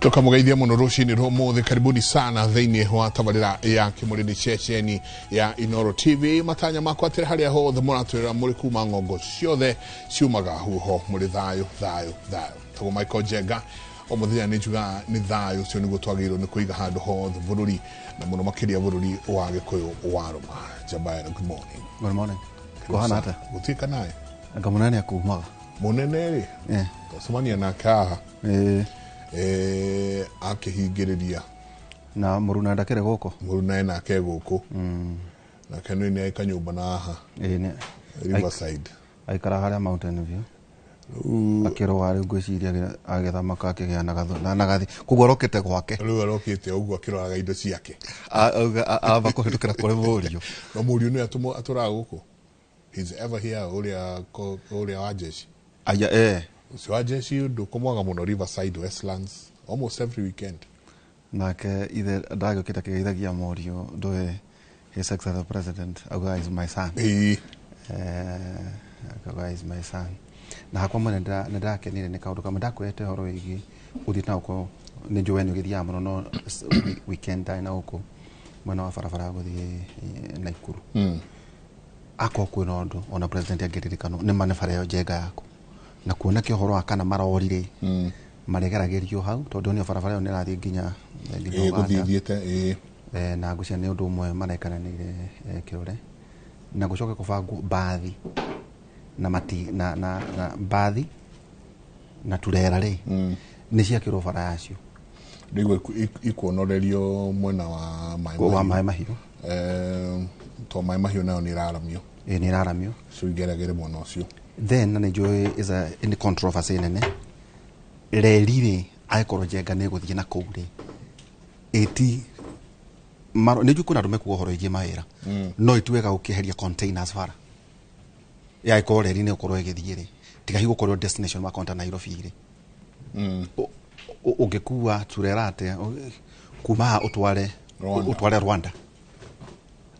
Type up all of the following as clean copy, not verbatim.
Tukamugeithia muno rucini rũmũthĩ, karibuni sana thĩinĩ wa tabarĩra ya kĩmũrĩni ceceni ya Inoro TV. Matanya makwa atĩrĩ harĩa hothe mũratwĩra mũrĩ kuma ng'ongo ciothe ciumaga huho mũrĩ thayũ thayũ thayũ. Tagwo Michael Jenga o mũthenya nĩ njugaga nĩ thayũ ũcio nĩguo twagĩrĩirwo nĩ kũiga handũ hothe bũrũri, na mũno makĩria bũrũri wa Gĩkũyũ wa Roma. Jabaya, good morning. Good morning. Kuhana ata? Gũtuĩka nawe? Anga mũnene akumaga. Mũnene rĩ? Twacemania nake haha. Akĩhingĩrĩria na mũruna ndakĩrĩ gũkũ. Mũruna nake gũkũ. Nake nĩ aika nyũmba na haha. Riverside. Aikara harĩa Mountain View. Akĩrũga rĩu ngwĩciria agĩthamaka akĩgĩa na gathi kũguo arokĩte gwake. Rĩu arokĩte ũguo akĩroraga indo ciake. Aba kũhĩtũkĩra kũrĩ mũriũ. Na mũriũ nĩ atũraga gũkũ. He's ever here ũrĩa wa jeshi. Aya Ucio wa jeshi ndũkũmwaga mũno Riverside Westlands almost every weekend. Nake ithe ndagĩũkĩte akĩgeithagia mũriũ ndũĩ his excellency the president Auga is my son. Auga is my son. Na hakwa mwene nĩndakenire nĩ kaũndũ kamwe ndakwĩte ũhoro wĩgiĩ gũthiĩ na gũkũ nĩ njũĩ nĩ ũgĩthiaga mũno no weekend na gũkũ mwena wa barabara gũthiĩ Naikuru. Akwa kwĩna ũndũ ona president angĩririkanwo nĩ manebara ĩyo njega yaku na kuona kĩ ũhoro wa kana marorire maregeragĩrio hau tondũ nĩ barabara ĩyo nĩ ĩrathiĩ nginya gũthiĩte na ngũcia nĩ ũndũ ũmwe marekananĩire kĩrore na gũcoke kũbangwo mbathi na mbathi na turera rĩ nĩ ciakĩrwo bara yacio nĩguo ikuonorerio mwena wa maĩ mahiũ to maĩ mahiũ nayo nĩ iraramio nĩ iraramio so igeragĩre mwena ũcio. Then na nĩnjũĩ is any controversy nene rĩrĩ aĩkorwo Jenga nĩ gũthiĩ na kũu rĩ ĩti nĩnjũĩ kwĩna andũ mekuga ũhoro wĩgiĩ mawĩra no ĩtuwega gũkĩeheria containers bara ya ĩkorwo rĩrĩ nĩ ũkorwo ĩgĩthiĩ rĩ tigahi gũkorwo destination wa konta Nairobi rĩ ũngĩkuwa turera atĩa kuma ũtware Rwanda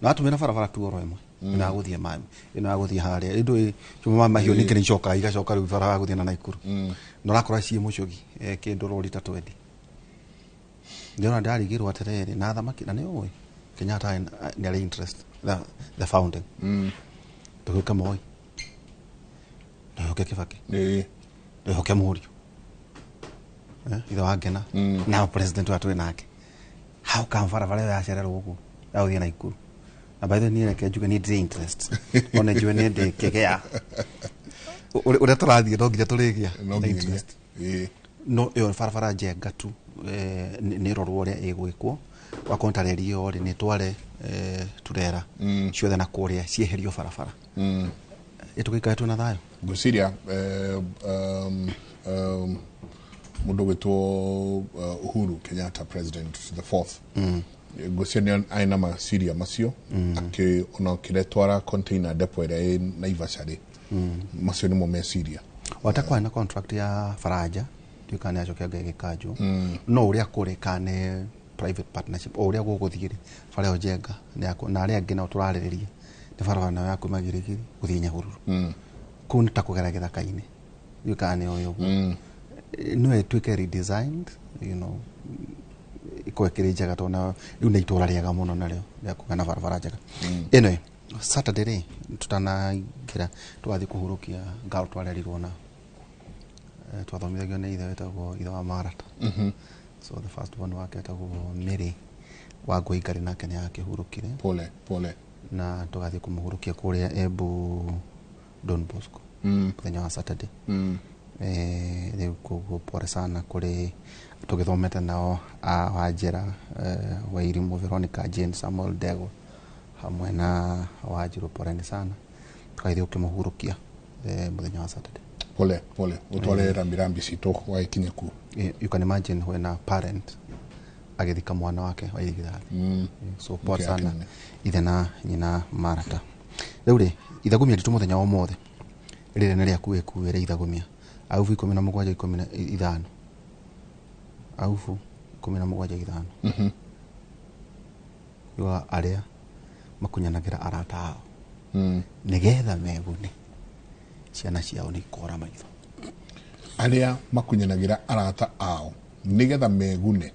na atumĩra barabara tu oro ĩmwe ina gũthiĩ maĩ ina gũthiĩ harĩa indo cuma mahiũ nĩ kĩrĩ icoka igacoka rĩu bara gũthiĩ na Naikuru no rakora ciĩ mũcogi kĩndũ rori ta 20 ndio ndarigirwo atĩrĩrĩ na thamaki na nĩ ũĩ Kenyatta nĩ arĩ interest the founding tũgĩka Moi ndoke Kibaki ndoke mũriũ ithe wa Ngena na president wa twĩ nake how come barabara ĩyo yacererwo ũguo ya gũthiĩ Naikuru na by the way nĩ njuge nĩ ndĩ interest ona njue nĩ ndĩ kĩgĩa ũrĩa tũrathiĩ no nginya tũrĩgĩa interest no ĩyo barabara Jenga tu nĩ rorwo ũrĩa ĩgwĩkwo wakontarerio rĩ nĩ tware turera ciothe na kũrĩa cieherio barabara ĩtũgĩikaĩ twĩna thayũ ngwĩciria mũndũ gwĩtwo Uhuru Kenyatta president the fourth ngwĩciria aina masiria macio ona kĩretwara container depot ĩrĩa ĩ Naivasha rĩ macio nĩmo meciria watakwa na contract ya Faraja tuĩka nĩ acokia gĩkanjũ no ũrĩa kũrĩka nĩ private partnership o ũrĩa gũgũthiĩ rĩ bara ĩyo Jenga na arĩa angĩ nao tũrarĩrĩria nĩ barabara nayo ya kuma Gĩrĩgĩrĩ gũthiĩ Nyahururu kũu nĩ ta kũgera gĩthaka-inĩ tuĩka nĩ ũyũ no ĩtuĩke redesigned you know iko kĩrĩ njega tona rĩu nĩ itũra rĩega mũno narĩo rĩa kũgana barabara njega anyway Saturday rĩ tutanaingĩra twathiĩ kũhurũkia ngao twarerirwo na twathomithagio nĩ ithe wetagwo ithe wa Marata so the first one wake wetagwo Mary wa Ngũingari nake nĩ akĩhurũkire pole na tũgathiĩ kũmũhurũkia kũrĩa Embu Don Bosco mũthenya wa Saturday rĩu kũguo pole sana kũrĩ tũgĩthomete nao Wanjĩra Wairimũ Veronica Jane Samuel Dego hamwe na Wanjirũ pole sana tũgathiĩ kũmũhurũkia mũthenya wa Saturday pole utware rambirambi citũ waikinye ku you can imagine when a parent agĩthika mwana wake wa irigithathi so pole sana ithe na nyina Marata rĩu rĩ ithagumia nditũ mũthenya wa mothe rĩrĩ nĩ rĩaku ĩkuĩre ithagumia aufu 17:15 aufu 17:15 yo arĩa makunyanagĩra arata ao nĩgetha megune ciana ciao nĩ ikora maitho arĩa makunyanagira arata ao nigetha megune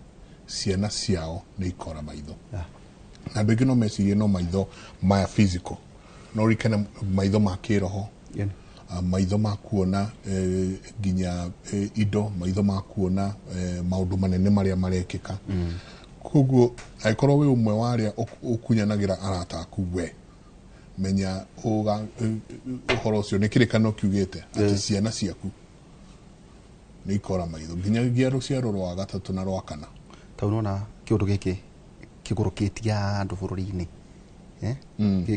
ciana ciao nĩ ikora maitho na andũ aingĩ no mecirie no maitho maya physical no rikana maitho ma kĩroho maitho ma kuona nginya indo maitho ma kuona maũndũ manene marĩa marekĩka koguo aikorwo wĩ ũmwe wa arĩa ũkunyanagĩra arata aku we menya ũhoro ũcio nĩ kĩrĩkanĩro kiugĩte atĩ ciana ciaku nĩ ikora maitho nginya rũciaro rwa gatatũ na rwa kana tau nona kĩũndũ gĩkĩ kĩgũrũkĩtie andũ bũrũri-inĩ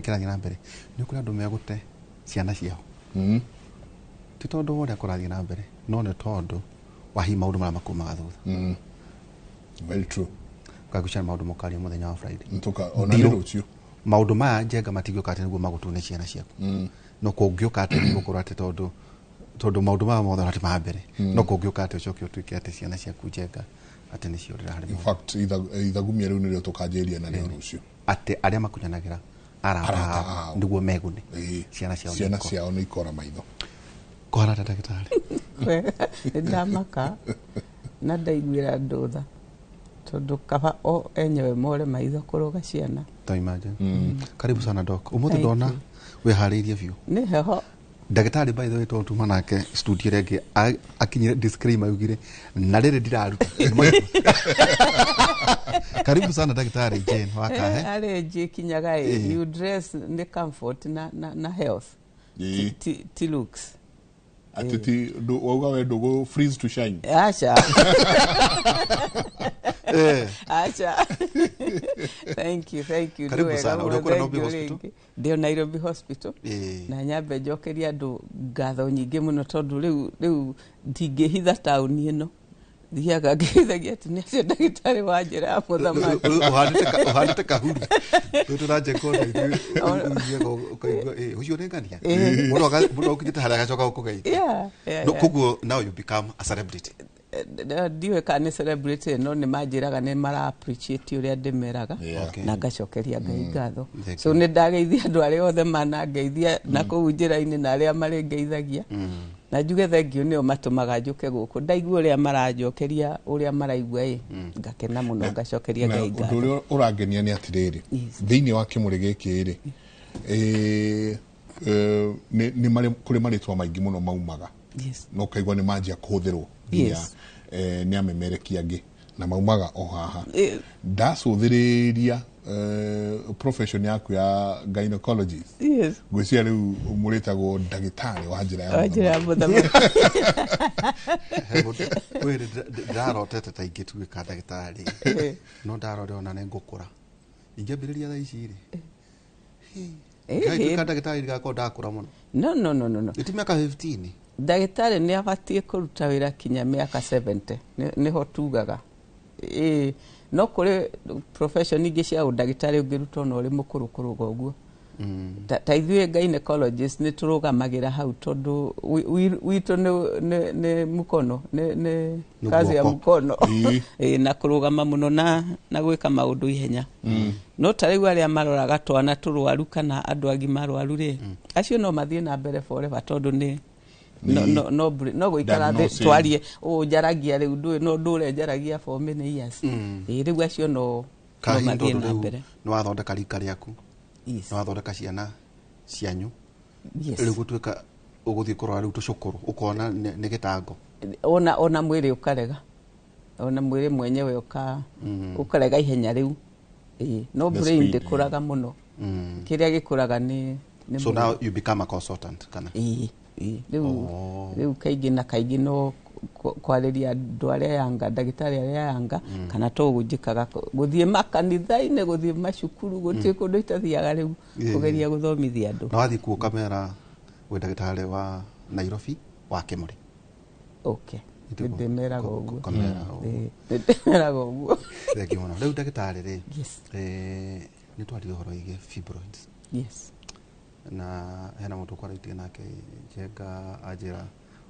kĩrathiĩ na mbere nĩ kũrĩ andũ megũte ciana ciao ti tondũ ũrĩa kũrathiĩ na mbere no nĩ tondũ wa hihi maũndũ marĩa makumaga thutha very true kagucana maũndũ mũkaria mũthenya wa Friday ona nĩ rũciũ maũndũ maya njenga matigĩũka atĩ nĩguo magũtune ciana ciaku no kũngĩũka atĩ nĩguo kũrwo atĩ tondũ maũndũ maya mothe atĩ ma mbere no kũngĩũka atĩ ũcoke ũtuĩke atĩ ciana ciaku njenga atĩ nĩcio rĩrarĩ in fact ithagumia rĩu nĩrĩo tũkanjĩria na rĩo rũciũ atĩ arĩa makunyanagĩra arata nĩguo megune ciana ciao nĩ ikora maitho kũhana ta ndagĩtarĩ ndamaka na ndaiguĩra ndũtha tondũ kaba o enyewe more maitho kũrũga ciana ta imagine karibu sana doc ũmũthĩ ndona wĩharĩirie biũ nĩ heho ndagĩtarĩ by the way tuma nake studio rĩngĩ akinyire disclaimer yugire na rĩrĩ ndiraruta karibu sana ndagĩtarĩ Jane Wakahe arĩ kinyaga you dress the comfort na health ti looks atiti wauga we ndũgũ freeze to shine acha acha thank you karibu sana ũrĩa Nairobi hospital ndio Nairobi hospital na nyambe njokeria andũ ngatho nyingĩ mũno tondũ rĩu ndingĩhitha taũni ĩno thiaga ngĩithagia atĩ nĩ acio ndagĩtarĩ wa njĩra ya mũthamaki ũhandĩte kahuru tũtũranjeka ũcio nĩ ngania mũndũ ũkinyĩte harĩa agacoka gũkũgeithia koguo now you become a celebrity ndiwe kana celebrity no nĩ manjĩraga nĩ mara appreciate ũrĩa ndĩmeraga na ngacokeria Ngai ngatho so nĩ ndageithia andũ arĩa othe manangeithia na kũu njĩra-inĩ na arĩa marĩ ngeithagia na njuge thengio nĩo matũmaga njũke gũkũ ndaigua ũrĩa maranjokeria ũrĩa maraigua ngakena mũno ngacokeria Ngai ngatho ũndũ ũrĩa ũrangenia nĩ atĩrĩrĩ thĩinĩ wa kĩmũrĩ gĩkĩ nĩ kũrĩ marĩtwa maingĩ mũno maumaga no kaigua nĩ manjia kũhũthĩrwo nginya nĩ amemerekia angĩ na maumaga o haha ndacũthĩrĩria profession yaku ya gynecologist gwĩcia rĩu mũrĩtagwo ndagĩtarĩ wa njĩra ya mũthamaki ndarotete ta ingĩtuĩka ndagĩtarĩ no ndarore ona nĩ ngũkũra ingĩambĩrĩria thaa ici rĩ ndagĩtarĩ ndigakorwo ndakũra mũno no ĩti mĩaka 15 ndagĩtarĩ nĩ abatiĩ kũruta wĩra kinya mĩaka 70 nĩho tugaga no kũrĩ profession ingĩ cia ũndagĩtarĩ ũngĩruta no ũrĩ mũkũrũ kũrũga ũguo ta ithuĩ gynecologist nĩ tũrũgamagĩra hau tondũ witũ nĩ mũkono nĩ kazi ya mũkono na kũrũgama mũno na gwĩka maũndũ ihenya no ta rĩu arĩa maroraga twana tũrwaru kana andũ agima arwaru rĩ acio no mathiĩ na mbere forever tondũ nĩ no gũikara thĩ twarie njaragia rĩu no ndũre njaragia for many years rĩu acio no mathiĩ na mbere nĩ wathondeka rika rĩaku nĩ wathondeka ciana cianyu rĩu gũtuĩka ũgũthiĩ kũrora rĩu tũcũkũrũ ũkona nĩ gĩtango ona mwĩrĩ ũkarega ona mwĩrĩ mwenyewe ũkarega ihenya rĩu no brain ndĩkũraga mũno kĩrĩa gĩkũraga nĩ so now you become a consultant kana rĩu kaingĩ na kaingĩ no kwarĩria andũ arĩa yanga ndagĩtarĩ arĩa yanga kana to gũnjĩkaga gũthiĩ makanitha-inĩ gũthiĩ macukuru gũthiĩ kũndũ itathiaga rĩu kũgeria gũthomithia andũ na wathiĩ kuo kamera wĩ ndagĩtarĩ wa Nairobi wa Kĩmũrĩ ndĩmeraga ũguo thengio mũno rĩu ndagĩtarĩ rĩ nĩ twaria ũhoro wĩgiĩ fibroids na hena mũndũ kwarĩtie nake njenga anjĩra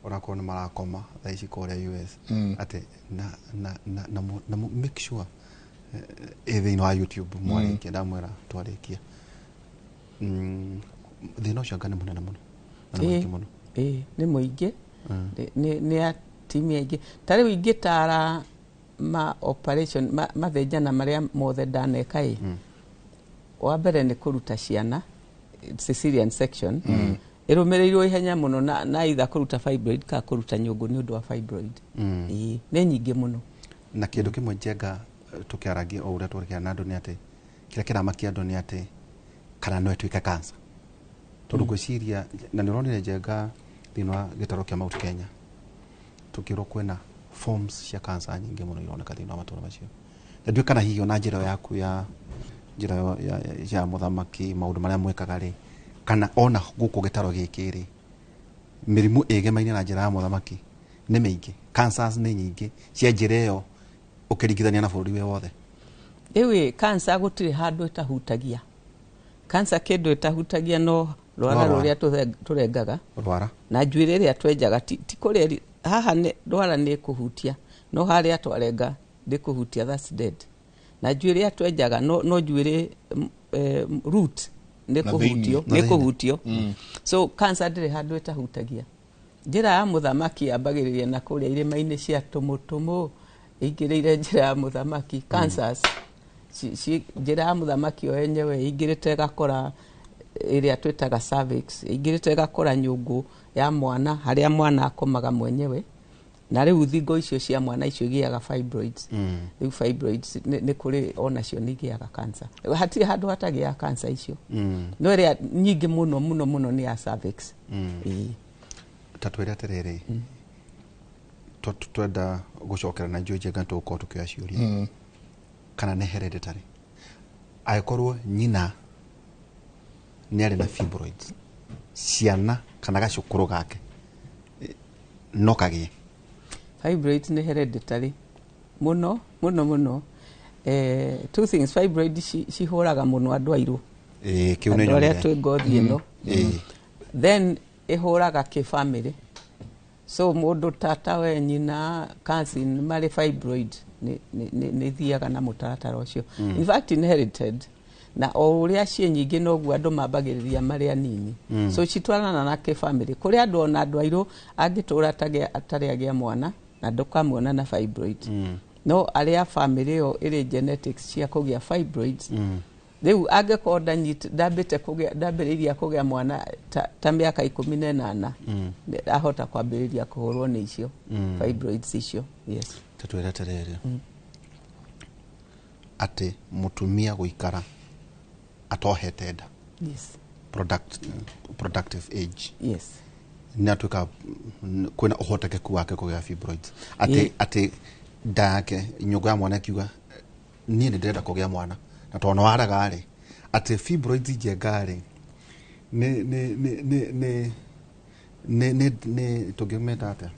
onakorwo nĩ marakoma thaa ici kũrĩa US atĩ na make sure thĩinĩ wa YouTube mwarĩkia ndamwĩra twarĩkia thĩna ũcio anga nĩ mũnene mũno nĩ mũingĩ nĩ atimia aingĩ ta rĩu ingĩtara ma operation mathenjana maria mothe ndaneka wa mbere nĩ kũruta ciana cesarean section ĩrũmĩrĩirwo ihenya mũno na either kũruta fibroid ka kũruta nyũngũ nĩ ũndũ wa fibroid nĩ nyingĩ mũno na kĩndũ kĩmwe njenga tũkĩaragia o ũrĩa tũrĩkia na andũ nĩ atĩ kĩrĩa kĩramakia andũ nĩ atĩ kana no ĩtuĩke cancer tondũ gwĩciria na nĩ ũronire njenga thĩinĩ wa gĩtaro kĩa Mount Kenya tũkĩrwo kwĩna forms cia cancer nyingĩ mũno ironeka thĩinĩ wa matũũra macio na ndiũĩ kana hihi ona njĩra yaku ya njĩra ya mũthamaki maũndũ marĩa mwĩkaga rĩ kana ona gũkũ gĩtaro gĩkĩ rĩ mĩrimũ ĩgemaine na njĩra ya mũthamaki nĩ mĩingĩ cancers nĩ nyingĩ cia njĩra ĩyo ũkĩringithania na bũrũri wothe ĩwĩ cancer gũtirĩ handũ ĩtahutagia cancer kĩndũ ĩtahutagia no rwara rũrĩa tũrengaga rwara na njuĩrĩ ĩrĩa twenjaga ti kũrĩa haha rwara nĩ kũhutia no harĩa twarenga ndĩkũhutia that's dead na njuĩrĩ atwenjaga no njuĩrĩ root nĩ kũhutio so cancer ndĩrĩ handũ ĩtahutagia njĩra ya mũthamaki yambagĩrĩria na kũrĩa irĩma-inĩ cia tũmũtũmũ ĩingĩrĩire njĩra ya mũthamaki cancers njĩra ya mũthamaki o yenyewe ĩingĩrĩte gakora ĩrĩa twĩtaga cervix ĩingĩrĩte gakora nyũngũ ya mwana harĩa mwana akomaga mwenyewe na rĩu thingo icio cia mwana icio igĩaga fibroids rĩu fibroids nĩ kũrĩ onacio nĩ igĩaga cancer hatirĩ handũ hatagĩaga cancer icio no ĩrĩa nyingĩ mũno nĩ ya cervix ta twĩre atĩrĩrĩ twenda gũcokera na njũĩ njega tũgũkorwo tũkĩoya ciũria kana nĩ hereditary angĩkorwo nyina nĩ arĩ na fibroids ciana kana gacũkũrũ gake no kagĩe fibroids nĩ hereditary mũno two things fibroid cihũraga mũno andũ airũ andũ arĩa twĩ ngothi ĩno then ĩhũraga kĩ-family so mũndũ tata we nyina cousin marĩ fibroid nĩ thiaga na mũtaratara ũcio in fact inherited na o ũrĩa ciĩ nyingĩ noguo andũ mambagĩrĩria marĩ anini so citwarana na kĩ-family kũrĩ andũ ona andũ airũ angĩtũra atarĩ agĩa mwana na ndũkamuona na fibroid no arĩa family ĩyo ĩrĩ genetics cia kũgĩa fibroids rĩu angĩkorwo ndambĩrĩiria kũgĩa mwana ta mĩaka 18 ahota kwambĩrĩria kũhũrwo nĩ icio fibroids icio yes tatwĩra atĩrĩrĩ atĩ mũtumia gũikara atohete nda yes productive age yes nĩ atuĩka kwĩna ũhotekeku wake kũgĩa fibroids atĩ nda yake nyũngũ ya mwana kiuga niĩ nĩ ndĩrenda kũgĩa mwana na tondũ waraga rĩ atĩ fibroids njenga rĩ nĩ tũngĩmeta atĩa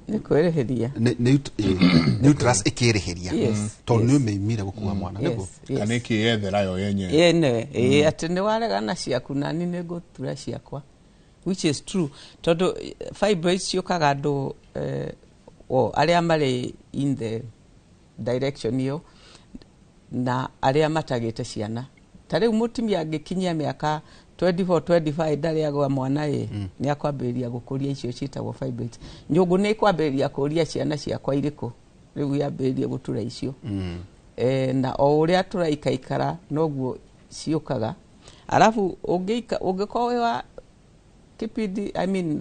nĩ kwĩrĩhĩria nĩ uterus ĩkĩrĩhĩria tondũ nĩ ũmĩimire gũkua mwana kana ĩkĩyethera yo yenyewe atĩ nĩ waregana ciaku nani nĩ ngũtura ciakwa which is true tondũ fibroids ciũkaga andũ arĩa marĩ in the direction iyo na arĩa matagĩte ciana ta rĩu mũtumia angĩkinyia mĩaka 24-25 ndarĩ agwa mwana nĩ akwambĩrĩria gũkũria icio ciĩtagwo fibroids nyũngũ nĩ ikwambĩrĩria kũria ciana ciakwa irĩkũ rĩu yambĩrĩrie gũtura icio na o ũrĩa tũraikaikara noguo ciũkaga arabu ũngĩkorwo wĩ wa kĩpindi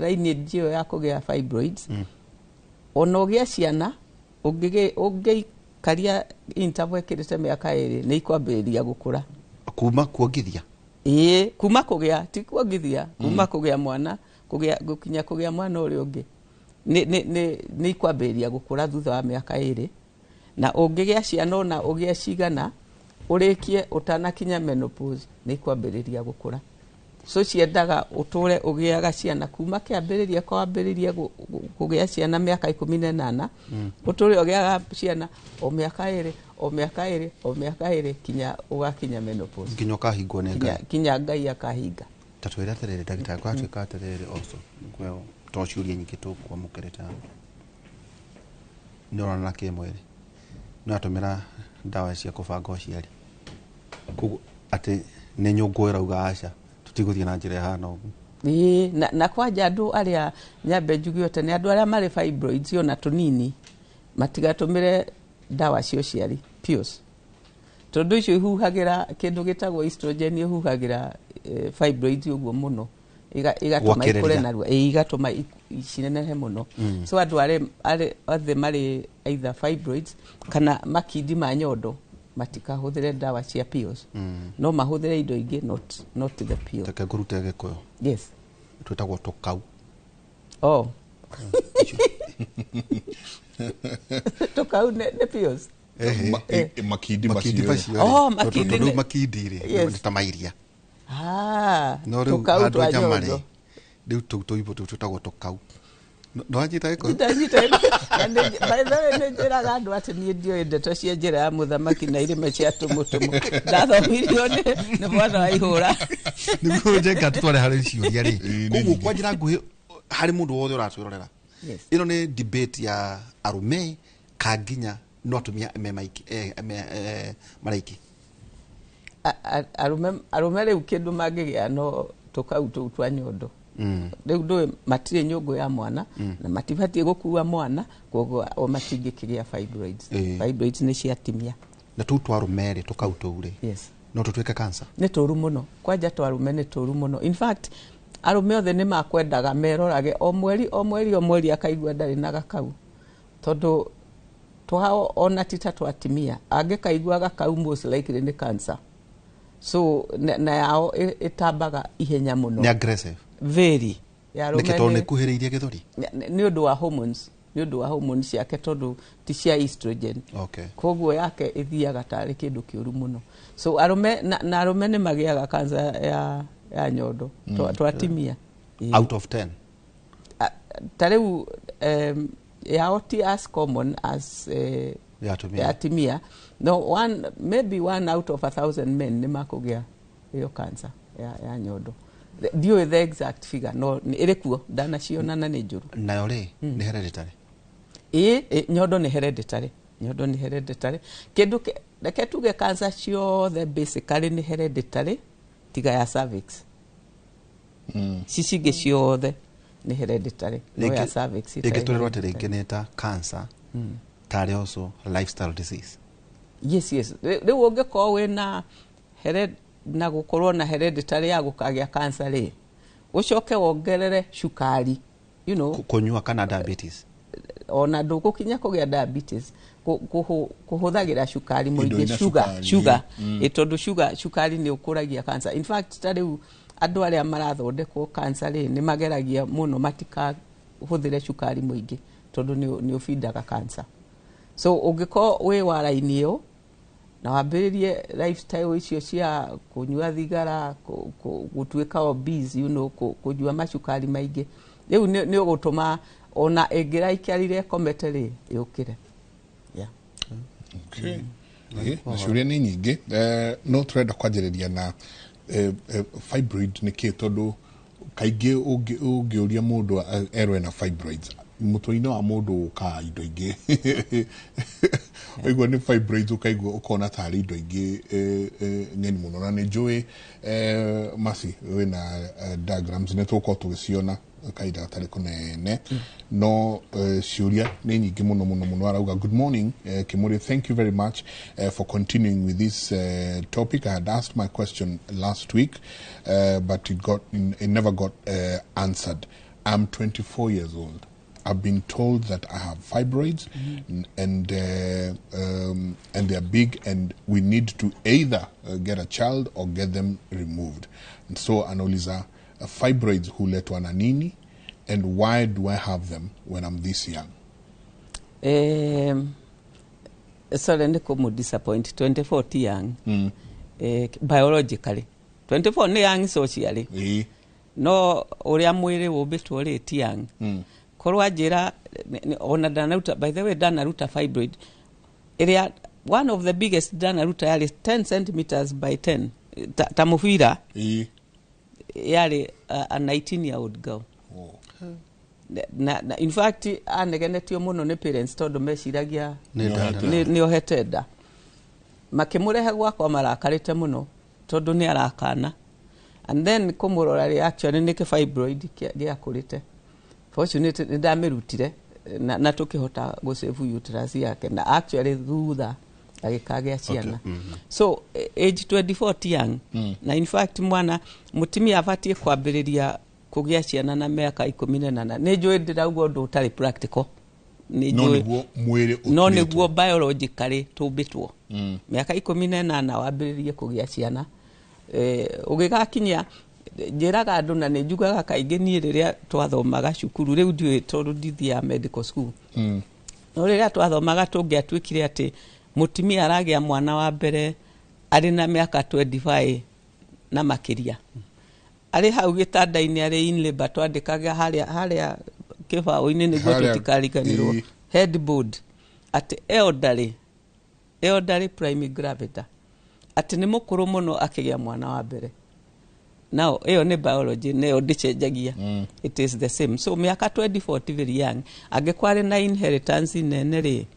lineage ĩyo ya kũgĩa fibroids ona ũgĩa ciana ũngĩikaria interval ĩkĩrĩte mĩaka 2 nĩ ikwambĩrĩria gũkũra kuma kuongithia kuma kũgĩa ti kuongithia kuma kũgĩa mwana gũkinya kũgĩa mwana ũrĩa ũngĩ nĩ ikwambĩrĩria gũkũra thutha wa mĩaka 2 na ũngĩgĩa ciana ona ũgĩa cigana ũrĩkie ũtanakinya menopause nĩ ikwambĩrĩria gũkũra so ciendaga ũtũre ũgĩaga ciana kuma kĩambĩrĩria kwambĩrĩria kũgĩa ciana mĩaka 18 ũtũre ũgĩaga ciana o mĩaka 2 o mĩaka 2 kinya ũgakinya menopause nginya ũkahingwo nĩ Ngai kinya Ngai akahinga tatwĩra atĩrĩrĩ ndagĩtarĩ kwatuĩka atĩrĩrĩ also to ciũria nyingĩ tũkwamũkĩrĩte nĩ ũrona na kĩmwĩrĩ nĩ atũmĩra ndawa cia kũbanga ũciari koguo atĩ nĩ nyũngũ ĩrauga aca tũtigũthiĩ na njĩra ihana ũguo na kwanja andu aria nyambe njugio tene andu aria mari fibroids ona tunini matigatumire dawa cio ciari pills tondu icio ihuhagira kindu gitagwo estrogen ihuhagira fibroids uguo muno igatuma ikure narua igatuma icinene muno so andu othe mari either fibroids kana makindi ma nyondo matikahuthire dawa cia pills no mahuthire indo ingi not the pill take nguruta gikoyo yes twetagwo tukau tukau ne pills makindi makindi ri tamairia no tukau twanyondo riu tuibo twetagwo tukau no anyita gikoyo by the way ne njiraga andu ati nie ndio ndeto cia njira ya muthamaki na irime cia tumutumu ndathomirio ni mwana wa ihura niguo njenga tutware hari ciuria ri koguo kwa njira nguhi hari mundu wothe uratwirorera ino ni debate ya arume kanginya no atumia maiki maraiki arume riu kindu mangigia no tukau tu twa nyondo riu ndu matire nyungu ya mwana na matibatie gukua mwana koguo o matingikigia fibroids ni cia timia na tu twarume ri tukau tu ri no tutweke cancer ni turu muno kwanja twarume ni turu muno in fact arume othe ni makwendaga merorage o mweri akaigua ndari na gakau tondu twao ona tita twatimia angikaigua gakau most likely ni cancer so na yao itambaga ihenya muno ni aggressive very ya rume nikitone kuhiriirie githori ni undu wa hormones yake tondu ti cia estrogen koguo yake ithiaga tari kindu kiuru muno so arume na arume ni magiaga cancer ya nyondo twatimia out of 10 tariu yao ti as common as ya timia no maybe one out of 1,000 men ni makugia hiyo cancer ya nyondo dio the exact figure no irekuo dana ciona na ni njuru nayo ri ni hereditary nyondo ni hereditary kindu reke tuge cancer ciothe basically ni hereditary tiga ya cervix cicinge ciothe ni hereditary no ya cervix igeturerwa tiringeneta cancer tari also lifestyle disease yes riu ungeko wina na gukorwo na hereditary ya gukagia cancer ri ucoke wongerere shukari kunyua kana diabetes ona ndugukinya kugia diabetes kuhuthagira shukari muingi sugar tondu shukari ni ukuragia cancer in fact tariu andu aria marathondekwo cancer ri ni mageragia muno matika huthire shukari muingi tondu ni ufindaga cancer so ungiko we waraini yo na wambiririe lifestyle icio cia kunyua thigara gutuika obese kunyua mashukari maingi riu ni ugutuma ona ingira ikiarire kometeri yukire na ciuria ni nyingi no turenda kwanjiriria na fibroid ni ki tondu kaingi ungiuria mundu erwe na fibroids mutoino wa mundu ka indo ingi oigwa ni fibroids ukaigwa ukona tari indo ingi ngeni muno na ni njui masi wina diagrams ne tuko tugiciona kaida tari kunene no ciuria ni nyingi muno arauga good morning Kimuri, thank you very much for continuing with this topic. I had asked my question last week but it never got answered. I'm 24 years old. I've been told that I have fibroids and they're big and we need to either get a child or get them removed. And so anauliza fibroids huletwa na nini and why do I have them when I'm this young? Sorry, niko disappoint 24 ti young biologically 24 ni young socially no uria mwiri wubitwo ri ti young korwa njira ona danaruta by the way danaruta fibroid area one of the biggest danaruta yali 10 centimeters by 10 tamufira yali a 19-year-old girl na in fact anegenetio muno ni parents tondu meciragia ni ohetenda makimurehe gwakwa marakarite muno tondu ni arakana and then kumurora ri actually niki fibroid gia kurite fortunately ndamirutire na tukihota go save uterus yake na actually thutha agikagia ciana so age 24 ti young na in fact mwana mutimia abatie kwambiriria kugia ciana na miaka 18 ni njui ndirauga undu utari practical ni njui no niguo biologically tumbitwo miaka 18 wambiririe kugia ciana ugigakinya njiraga andu na ni njugaga kaingi ni riria twathomaga cukuru riu ndiwe tondu ndithia medical school no riria twathomaga tungiatwikire ati mutimia aragia mwana wa mbere ari na miaka 25 na makiria ari hau gitanda-ini ari in labor twandikaga haria kibao-ini niguo tutikariganirwo headboard ati elderly prime gravida ati ni mukuru muno akigia mwana wa mbere now eyo ni biology neyo ndicenjagia it is the same so miaka 24 ti very young agekwari na inheritance nene ri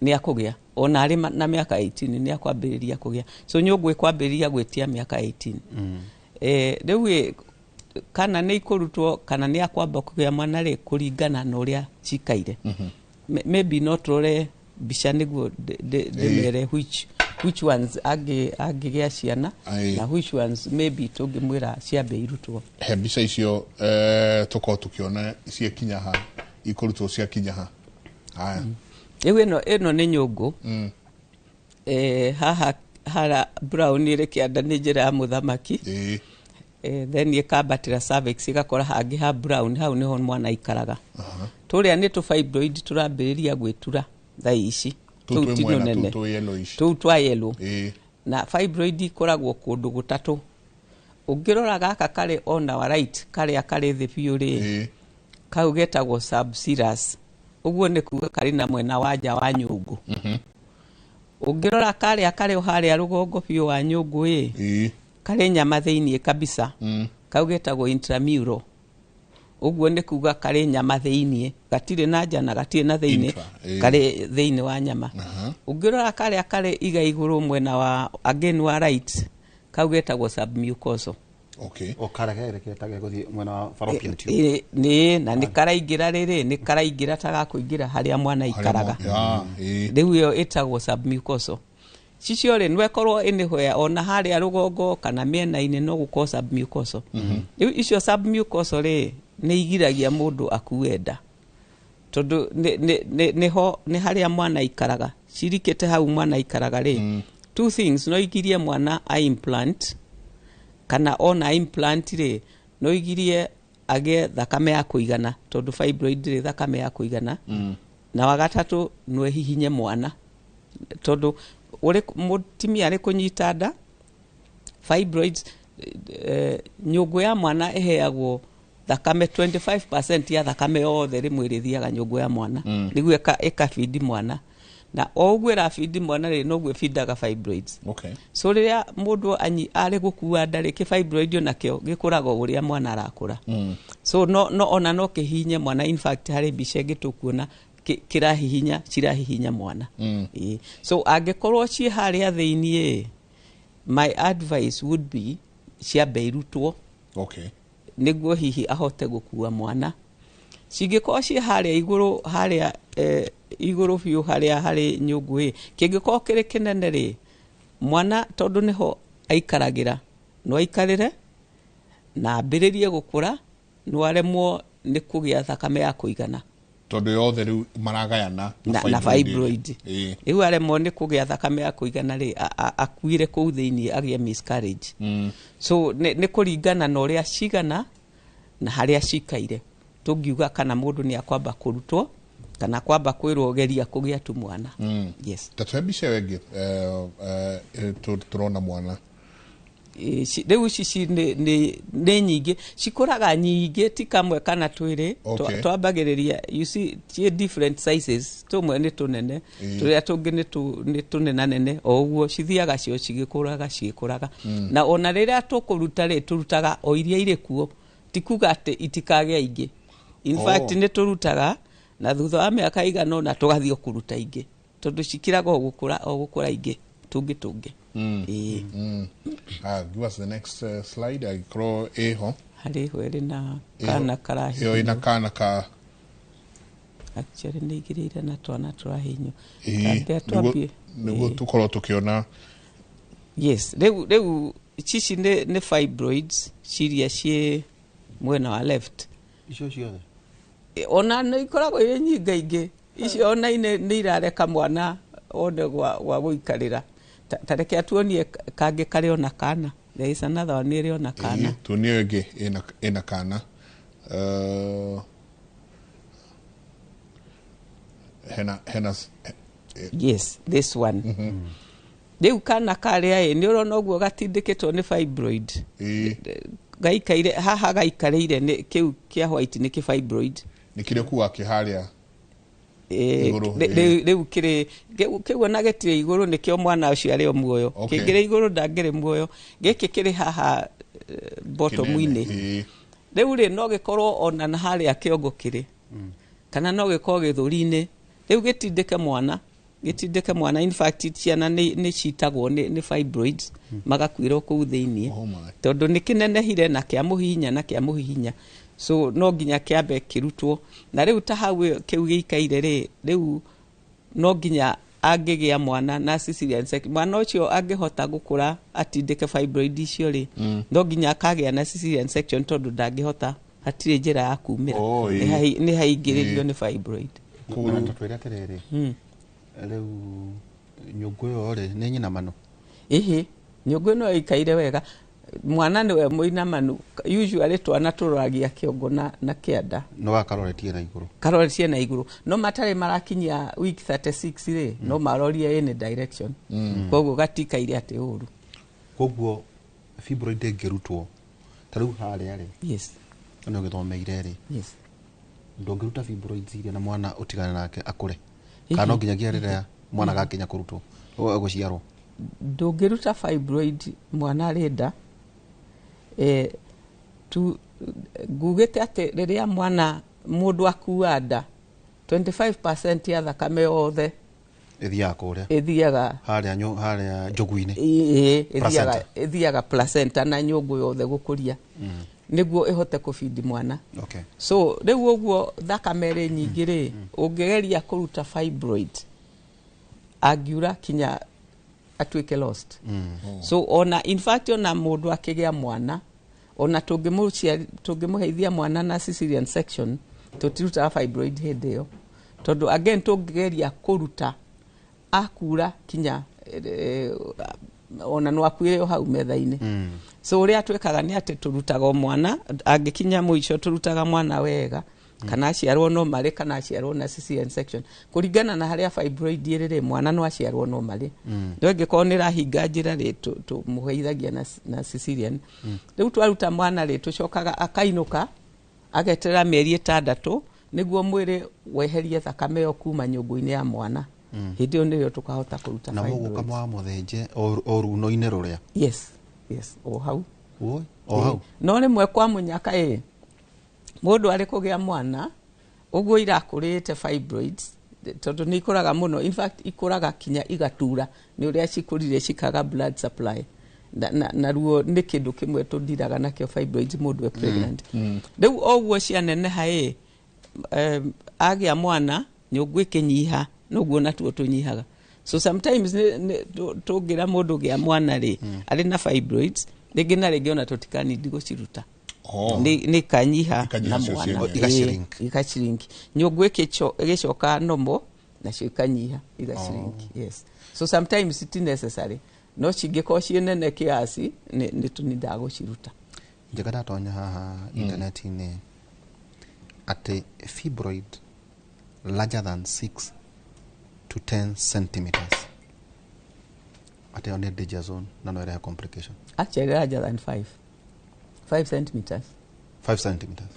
ni akugia ona ari na miaka 18 ni akwambiriria kugia so nyugwe kwambiriria gwetia miaka 18 riu kana ni ikurutwo kana ni akwamba kugia mwana ri kuringana na uria cikaire maybe not rore bica niguo mere which ones agigia ciana na which ones maybe tungimwira ciambe irutwo he bica icio tuko tukiona cia kinya ha ikurutwo cia kinya ha haya ino ni nyungu haha hara brown ire kianda ni njira ya muthamaki then yekabatira cervix igakora hangi ha brown hau niho mwana ikaraga turia ni tu fibroid turambiriria gwitura thai ici tu twa yellow na fibroid ikoragwo kundu gutatu ungirora gaka kare on our right kare akare the pure kau getagwo subserous uguo ni kuga kari na mwena waja wa nyungu ungirora kare akare haria rugongo biu wa nyungu kare nyama thiini kabisa kau getagwo intramural uguo ni kuga kare nyama thiini gatire na nja na gatire na thiini kare thiini wa nyama ungirora kare akare iga iguru mwena wa again wa right kau getagwo submucosal o karagere ketage guthi mwena wa fallopian tube na ni karaingira riri ni karaingira taga kuingira haria mwana ikaraga riu yo etagwo submucosal cicio ri nwekorwo inihwea ona haria rugongo kana miena-ini no gukorwo submucosal riu icio submucosal ri ni igiragia mundu akuenda tondu ni haria mwana ikaraga cirikite hau mwana ikaraga ri two things no igirie mwana implant kana ona implant ri no igirie age thakame ya kuigana tondu fibroid ri thakame ya kuigana na wagatatu no hihinye mwana tondu uri mutimia ri kunyita nda fibroids nyungu ya mwana eheagwo thakame 25% ya thakame yothe rimwe rithiaga nyungu ya mwana niguo ekafidi mwana na ogwera feed mwana ri no gwe feedaga fibroids so riria mundu ari gukua ndari ki fibroid nakio gikuraga uria mwana arakura so no ona no kihinye mwana in fact hari bicenge tukuona kirahihinya cirahihinya mwana so angekorwo ci haria thiini my advice would be ciambe irutwo niguo hihi ahote gukua mwana cingĩkorwo ci haria iguru biu haria hari nyungu kĩngĩkorwo kĩrĩ kĩnene ri mwana tondu niho aikaragira no aikarire na ambĩrĩrie gukura no aremwo ni kugia thakame ya kuigana tondu yothe riu maragayana na fibroid riu aremwo ni kugia thakame ya kuigana ri akuire kuu thiini agia miscarriage so ni kuringana na uria cigana na haria cikaire tungiuga kana mundu ni akwamba kurutwo kana kwamba kwirwo geria kugia tu mwana yes tatwebice wengi turona mwana riu cici ni nyingi cikuraga nyingi ti kamwe kana twiri twambagiriria you see tie different sizes tumwe ni tunene turia tungi ni tunena nene oguo cithiaga cio cigikuraga na ona riria tukuruta ri turutaga o iria iri kuo tikuga ati itikage ingi in fact ni turutaga na thutha wa miaka igana na tugathio kuruta ingi tondu cikiraga ogukura ingi tungi Give us the next slide. Agikoro eho. Harĩ ho ĩrĩ na kana karahinywo. Yo ina kana ka. Actually nĩ igĩrĩire na twana tũrahinywo. Nĩguo tũkorwo tũkĩona. Yes, rĩu ici nĩ fibroids ciria ciĩ mwena wa left. Icio ciothe. Ona nĩ ikoragwo irĩ nyingaingĩ. Icio ona nĩ irareka mwana wone wa gũikarĩra. Tareke atuonie kangĩ karĩ ona kana. There is another one ĩrĩ ona kana. Tuonie ĩngĩ ĩna kana. Hena yes, this one. Rĩu kana karĩa nĩ ũrona ũguo gatindĩkĩtwo nĩ fibroid. Gaikaire haha gaikarĩire kĩu kĩa white nĩ fibroid. Nĩ kĩrĩ kuga kĩharĩa. Rĩu kĩu ona gĩtirĩ igũrũ nĩkĩo mwana ũcio arĩ o muoyo. Kĩngĩrĩ igũrũ ndangĩrĩ muoyo. Gĩkĩ kĩrĩ haha bottom-inĩ. Rĩu no gĩkorwo ona na harĩa kĩongo kĩrĩ. Kana no gĩkorwo gĩthũri-inĩ. Rĩu gĩtindĩke mwana. In fact ciana nĩ citagwo nĩ fibroids magakuĩrwo kũu thĩinĩ. Tondũ nĩ kĩnenehire na kĩa mũhihinya. So no nginya kĩambe kĩrutwo. Na rĩu ta hau kĩu gĩikaire rĩu no nginya angĩgĩa mwana na cesarean section. Mwana ũcio angĩhota gũkũra atindĩke fibroid icio no nginya akagĩa na cesarean section tondũ ndangĩhota, hatirĩ njĩra ya kumĩra. Nĩ haingĩrĩrio nĩ fibroid. Na twĩra atĩrĩrĩ. Rĩu nyũngũ ĩyo nĩ nyinamanu. Nyũngũ ĩno ĩikaire wega. Mwana nĩwe mũinamanu. Usually twana tũroragia kĩongo na kĩanda. No gakaroretie na igũrũ. Karoretie na igũrũ. No matarĩ marakinyia week 36 no marorie any direction. Koguo gatikaire atĩ ũru. Koguo fibroid ĩngĩrutwo ta rĩu harĩa yes. No gĩthomeire yes. Ndũngĩruta fibroids iria na mwana ũtigane nake akũre. Kana no nginyagia rĩrĩa mwana gakinya kũrutwo gũciarwo. Ndũngĩruta fibroid mwana arĩ nda. Ngugĩte atĩ rĩrĩa mũndũ akua nda 25% ya thakame yothe ithiaga kũrĩa. Ithiaga harĩa njogu-inĩ. Ithiaga placenta na nyũngũ yothe gũkũria. Nĩguo ĩhote kũfeed mwana. So rĩu ũguo thakame ĩrĩ nyingĩ ũngĩgeria kũruta fibroid angiura kinya atuĩke lost. So ona in fact ona mũndũ akĩgĩa mwana ona tũngĩmũheithia mwana na cesarean section tũtirutaga fibroid hĩndĩ ĩyo tondũ again tũngĩgeria kũruta akura kinya ona no akuire o hau metha-inĩ. So ũrĩa twĩkaga nĩ atĩ tũrutaga mwana angĩkinya mũico tũrutaga mwana wega kana aciarwo normal kana aciarwo na cesarean section kũringana na harĩa fibroid ĩrĩ mwana no aciarwo normal. Ndio angĩkorwo nĩ rahinga njĩra tũmũheithagia na cesarean. Rĩu twaruta mwana tũcokaga akainũka ageterera mĩeri 6 nĩguo mwĩrĩ weherie thakame yo kuma nyũngũ-inĩ ya mwana. Hĩndĩ ĩyo nĩyo tũkahota kũruta fibroid. Na mũgũka mwa mũthenje o runo-inĩ rũrĩa. Yes. O hau. O hau. No rĩmwe kwa mũnyaka mũndũ arĩ kũgĩa mwana ũguo irakũrĩte fibroids tondũ nĩ ikũraga mũno. In fact ikũraga kinya igatura nĩ ũrĩa cikũrire cikaga blood supply. Na ruo nĩ kĩndũ kĩmwe tũndiraga nakĩo fibroids mũndũ pregnant. Rĩu ũguo cianeneha agĩa mwana nyũngũ ĩkĩnyiha noguo natuo tũnyihaga. So sometimes tũngĩra mũndũ gĩa mwana arĩ na fibroids rĩngĩ na rĩngĩ ona tũtikanindi gũciruta. Nĩ kanyiha na mwana igashrinki. Nyũngũ ĩgĩcoka normal nacio ikanyiha igashrinki. Yes. So sometimes it is necessary. No cingĩkorwo ciĩ nene kiasi nĩ tũnindaga gũciruta. Njega ndatonya haha internet-inĩ atĩ fibroid larger than 6 to 10 centimeters atĩ on a danger zone na no area complication. Actually larger than 5 centimeters. 5 centimeters.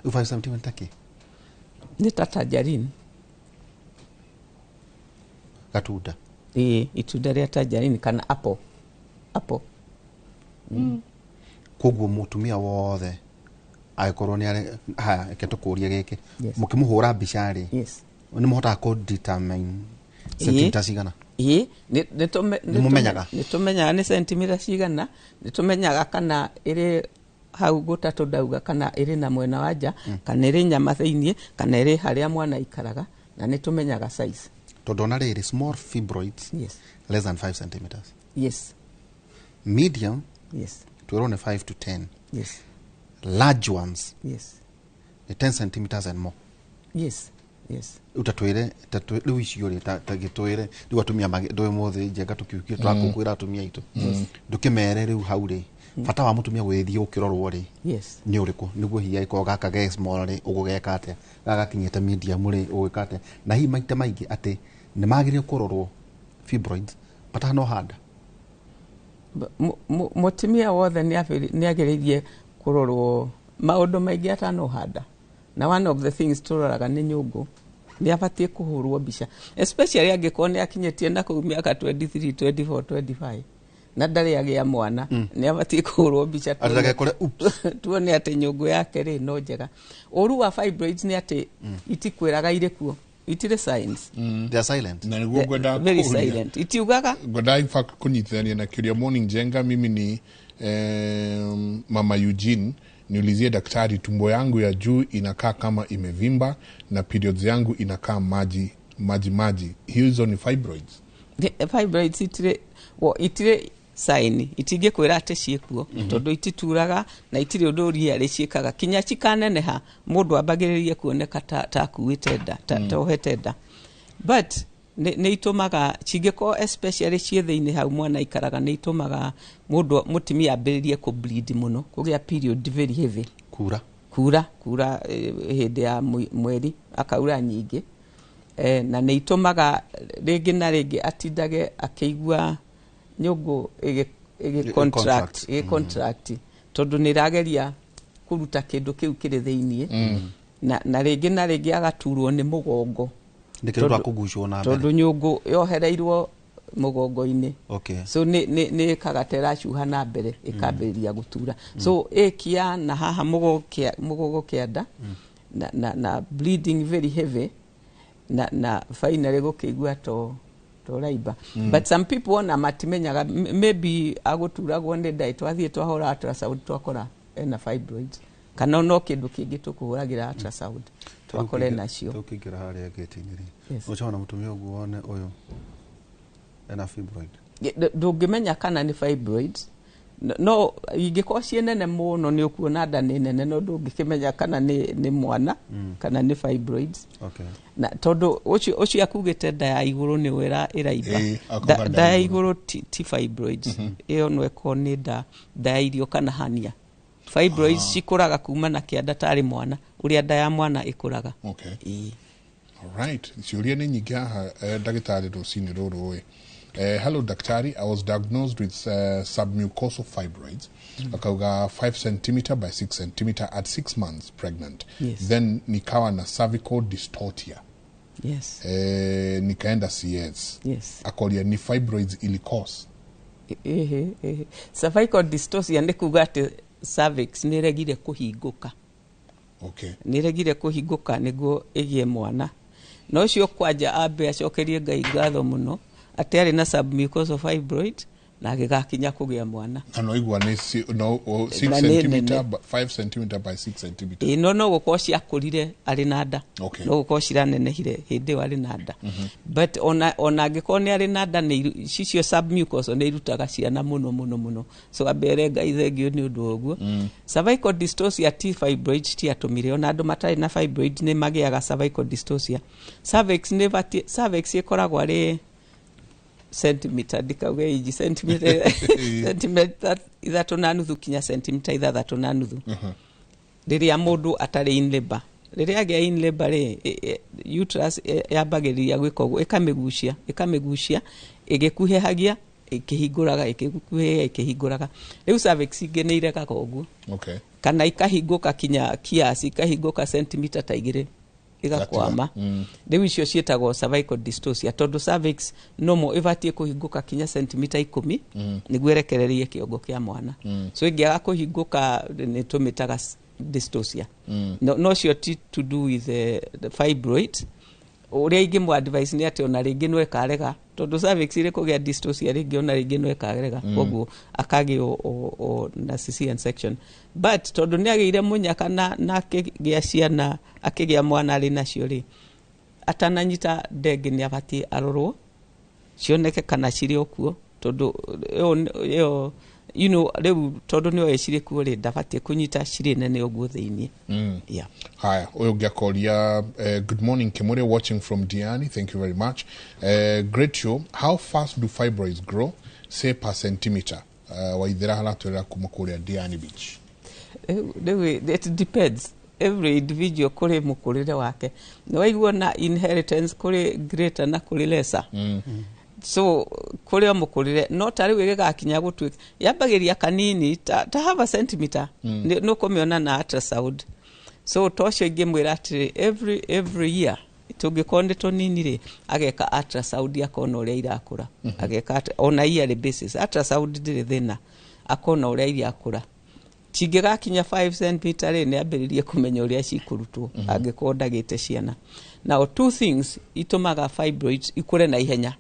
5 centimeters ki? Ni tangerine. Gatunda. Itunda rĩa tangerine kana apple. Koguo mũtumia wothe agĩkorwo nĩ arĩ ketũkũria gĩkĩ mũkĩmũhũra mbica nĩ mũhotaga kũ determine centimeters igana. Nĩmũmenyaga? Nĩtũmenyaga nĩ sentimita cigana, nĩtũmenyaga kana ĩrĩ hau gũtatũ ndauga, kana ĩrĩ na mwena wa nja, kana ĩrĩ nyama thĩiniĩ, kana ĩrĩ harĩa mwana ikaraga, na nĩtũmenyaga size. Tondũ ona rĩrĩ small fibroids, Yes. less than 5 centimeters. Yes. Medium, Yes. twĩrwo nĩ 5 to 10. Yes. Large ones, Yes. ni 10 centimeters and more. Yes. Yes. Utatwire rĩu icio rĩ tagĩtwire rĩu atumia ndũĩ mũthĩ njenga tũkiukie twakwĩra atumia aitũ ndũkĩmere rĩu hau rĩ bata wa mũtumia gwĩthiĩ ũkĩrorwo rĩ Yes. nĩ ũrĩkũ nĩguo hiya ĩkorwo gaka ge small rĩ ũgũgeka atĩa gagakinyĩte medium rĩ ũgwĩka atĩa na hihi maita maingĩ atĩ nĩ magĩrĩire kũrorwo fibroids bata no handa mũtumia wothe nĩ agĩrĩire kũrorwo maũndũ maingĩ atanohanda. Na one of the things tũroraga nĩ nyũngũ, nĩ abatiĩ kũhũrwo mbica, especially angĩkorwo nĩ akinyĩtie na kũu mĩaka 23, 24, 25 na ndarĩ agĩa mwana, nĩ abatiĩ kũhũrwo mbica tuone atĩ nyũngũ yake rĩ no njega. Ũru wa fibroids nĩ atĩ itikwĩraga irĩ kuo, itirĩ signs. They are silent. Na niguo ngwenda very silent. Itiugaga ngwenda in fact kunyitithania na kiuria morning jenga. Mimi ni mama Eugene, niulizie daktari, tumbo yangu ya juu inakaa kama imevimba na periods yangu inakaa maji. Hizo ni fibroids? Fibroids itire sign, itingĩkwĩra atĩ ciĩkuo tondũ itituraga na itirĩ ũndũ ũria rĩciĩkaga. Kinya cikaneneha mũndũ ambagĩrĩrie kuoneka ta akuĩte nda, tohete nda. But nĩ itũmaga cingĩkorwo especially ciĩ thĩinĩ hau mwana ikaraga, nĩ itũmaga mũtumia ambĩrĩrie bleed mũno, kũgĩa period very heavy, kura hĩndĩ ya mweri akaura nyingĩ, na nĩ itũmaga rĩngĩ na rĩngĩ atindage akĩigua nyũngũ contract tondũ nĩ ĩrageria kũruta kĩndũ kĩu kĩrĩ thĩinĩ, na rĩngĩ na rĩngĩ agaturwo nĩ mũgongo tondũ nyũngũ yohereirwo mũgongo-inĩ. So nĩ ĩkaga cuha na mbere ĩkambĩrĩria gũtura. So ĩkia na haha mũgongo kĩanda na bleeding very heavy na finally gũkĩigua to labor. But some people ona matimenyaga, maybe agũturagwo nĩ nda, twathiĩ twahũra ultrasound twakora ena fibroids, kana no kĩndũ kĩngĩ tũkũhũragĩra ultrasound twakora nacio. Tũkĩingĩra harĩa gate-inĩ rĩ ũcona mũtumia ũguo wone ũyũ ena fibroid, ndũngĩmenya kana nĩ fibroids. No ingĩkorwo ciĩ nene mũno nĩ ũkuona nda nĩ nene, no ndũngĩkĩmenya kana nĩ mwana kana nĩ fibroids. Na tondũ ũcio akugĩte nda ya igũrũ nĩ ĩraimba, nda ya igũrũ ti fibroids, ĩyo no ĩkorwo nĩ nda ya irio kana hania. Fibroids cikũraga kuma na kĩanda tarĩ mwana ũrĩa nda ya mwana ĩkũraga. Alright, ciũria nĩ nyingĩ haha ndagĩtarĩ rũcinĩ rũrũ. Hello daktari, I was diagnosed with submucosal fibroids. Akauga 5 cm by 6 cm at 6 months pregnant. Then nikawa na cervical dystocia. Nikaenda CS. Akoria ni fibroids ili cause. Cervical dystocia nĩ kuga atĩ cervix nĩ regire kũhingũka. Nĩ regire kũhingũka nĩguo ĩgĩe mwana. No cio kwanja ambe acokerie Ngai ngatho mũno atĩ arĩ na submucosal fibroid na agĩgakinya kũgĩa mwana. No igua nĩ 6 cm 5 cm by 6 cm. No gũkorwo ciakũrire arĩ na nda, no gũkorwo ciranenehire hĩndĩ ĩyo arĩ na nda. But ona angĩkorwo nĩ arĩ na nda, cicio submucosal nĩ irutaga ciana mũno. So ambere Ngai thengio nĩ ũndũ ũguo. Cervical dystocia ti fibroid ti atũmire, ona andũ matarĩ na fibroid nĩ magĩaga cervical dystocia. Cervix ĩkoragwo arĩ centimeter, ndikauge inji, centimeter 3.5 kinya centimeter 6.5 rĩrĩa mũndũ atarĩ in labor. Rĩrĩa agĩa in labor rĩ, uterus yambagĩrĩria gwĩka ũguo, ĩkamĩgucia ĩgĩkuhĩhagia ĩkĩhingũraga. Rĩu cervix ingĩ nĩ iregaga ũguo, kana ikahingũka kinya kiasi, ikahingũka centimeter ta 2 igakwama. Rĩu icio ciĩtagwo cervical dystocia, tondũ cervix normal ĩbatiĩ kũhingũka kinya centimeter 10 nĩguo erekererie kĩongo kĩa mwana. So ĩngĩaga kũhingũka nĩ tũmĩtaga dystocia. No cio ti to do with the fibroid. Ũrĩa ingĩmũ advice nĩ atĩ ona rĩngĩ no ĩkarega tondu cervix ire kugia dystocia ringi ona ringi no ikagerega koguo akagio na cesarean section but tondu ni ageire munyaka na akigia ciana akigia mwana ari nacio ri atananyita ndege ni abati arorwo cioneke kana ciri okuo tondu yo you know riu tondu ni oecire kuo ri ndabati kunyita ciri nene oguo thiini yeah. Haya, uyu ngiakoria good morning Kimure, watching from Diani, thank you very much. Great show. How fast do fibroids grow, say per centimeter? Waithira haratwira kuma kuria Diani Beach. It depends. Every individual kuri mukurire wake niwaigua na inheritance kuri greater na kuri lesser so kuri mukurire no tari wigigakinya gutwika yabagiria kanini ta have a centimeter no kumiona na ultrasound so tosho ingimwira ati every year tugikonde tonini ri ageka ultrasound yakona uria irakura ageka on a yearly basis ultrasound ndiri thina akona uria irakura Chigigakinya 5 cm ri ni ambiririe kumenya uria cikurutwo angikondagite ciana. Now two things itumaga fibroids ikure na ihenya.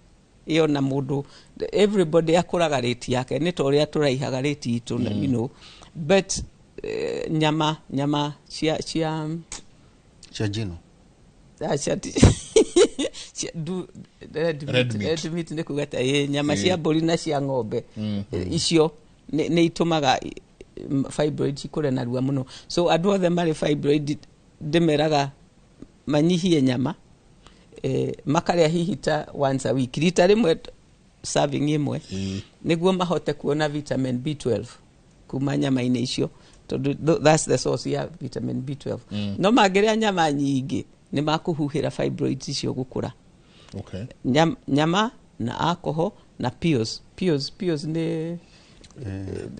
Iyo na mundu everybody akuraga rate yake ni to uria turaihaga rate itu you know but nyama cia jino do red meat ne kugata nyama cia mburi na cia ng'ombe icio ni itumaga fibroids ikure na ruwa muno so andu othe mari fibroid ndemeraga manyihie nyama makaria hihita once a week rita rimwe serving imwe niguo mahote kuona vitamin B12 kuma nyama-ini icio that's the source ya vitamin B12 no mageria nyama nyingi ni makuhuhira fibroids icio gukura okay nyama na alcohol na pills ni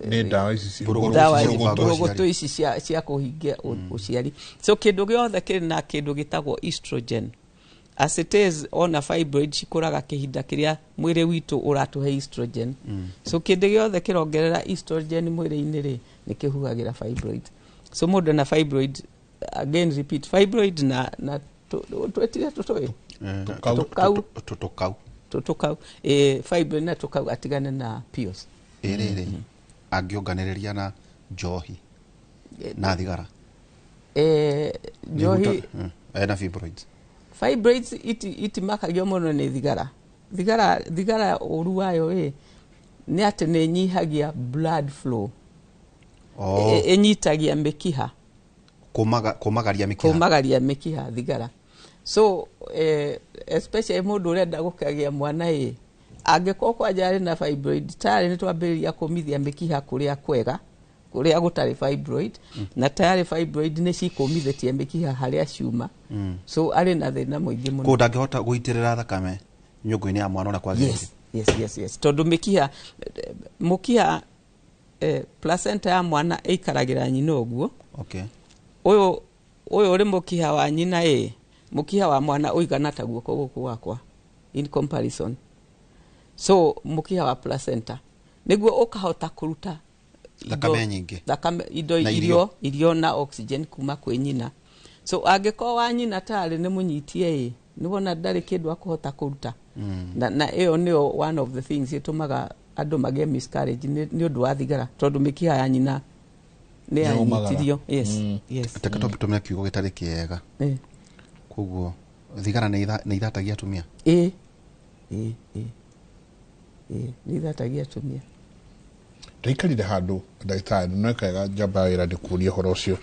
ni dawa ici burogoto ici cia kuhingia uciari so kindu giothe kiri na kindu gitagwo estrogen as it is on a fibroid cikuraga kihinda kiria mwiri witu uratuhe estrogen so kindu giothe kirongerera estrogen mwiri-ini ri ni kihuhagira fibroid so mundu na fibroid again repeat fibroid na twetire tutukau fibroid na tukau atigane na pills iri angionganiriria na njohi na thigara njohi na fibroids itimakagio muno ni thigara uru wayo ni ati ni nyihagia blood flow enyitagia mikiha kumagaria mikiha thigara so especially mundu urenda gukagia mwana angiko kwa jari na fibroid tayari ni twambiriria kumithia mikiha kuria kwega kuria gutari fibroid na tayari fibroid ni cikumithitie mikiha haria ciuma so ari na thina muingi muno ko ndangihota guitirira thakame nyungu-ini ya mwana ona kwagirite yes tondu mukiha placenta ya mwana ikaragira nyina oguo okay uyu uri mukiha wa nyina mukiha wa mwana uigana ta guoko guku gwakwa in comparison so mukiha wa placenta niguo ukahota kuruta thakame nyingi indo irio na oxygen kuma kwi nyina so angiko wa nyina tari ni munyitie ni wona ndari kindu akuhota kuruta na iyo ni one of the things itumaga andu mage miscarriage ni undu wa thigara tondu mikiha ya nyina ni anyitirio yes tekatopi tumia kiugo gitari kiega koguo thigara ni ithatagia tumia ni ithatagia tumia ndaikarire handu ndagĩtarĩ no kaga njamba wĩra ndĩkũrie ũhoro ũcio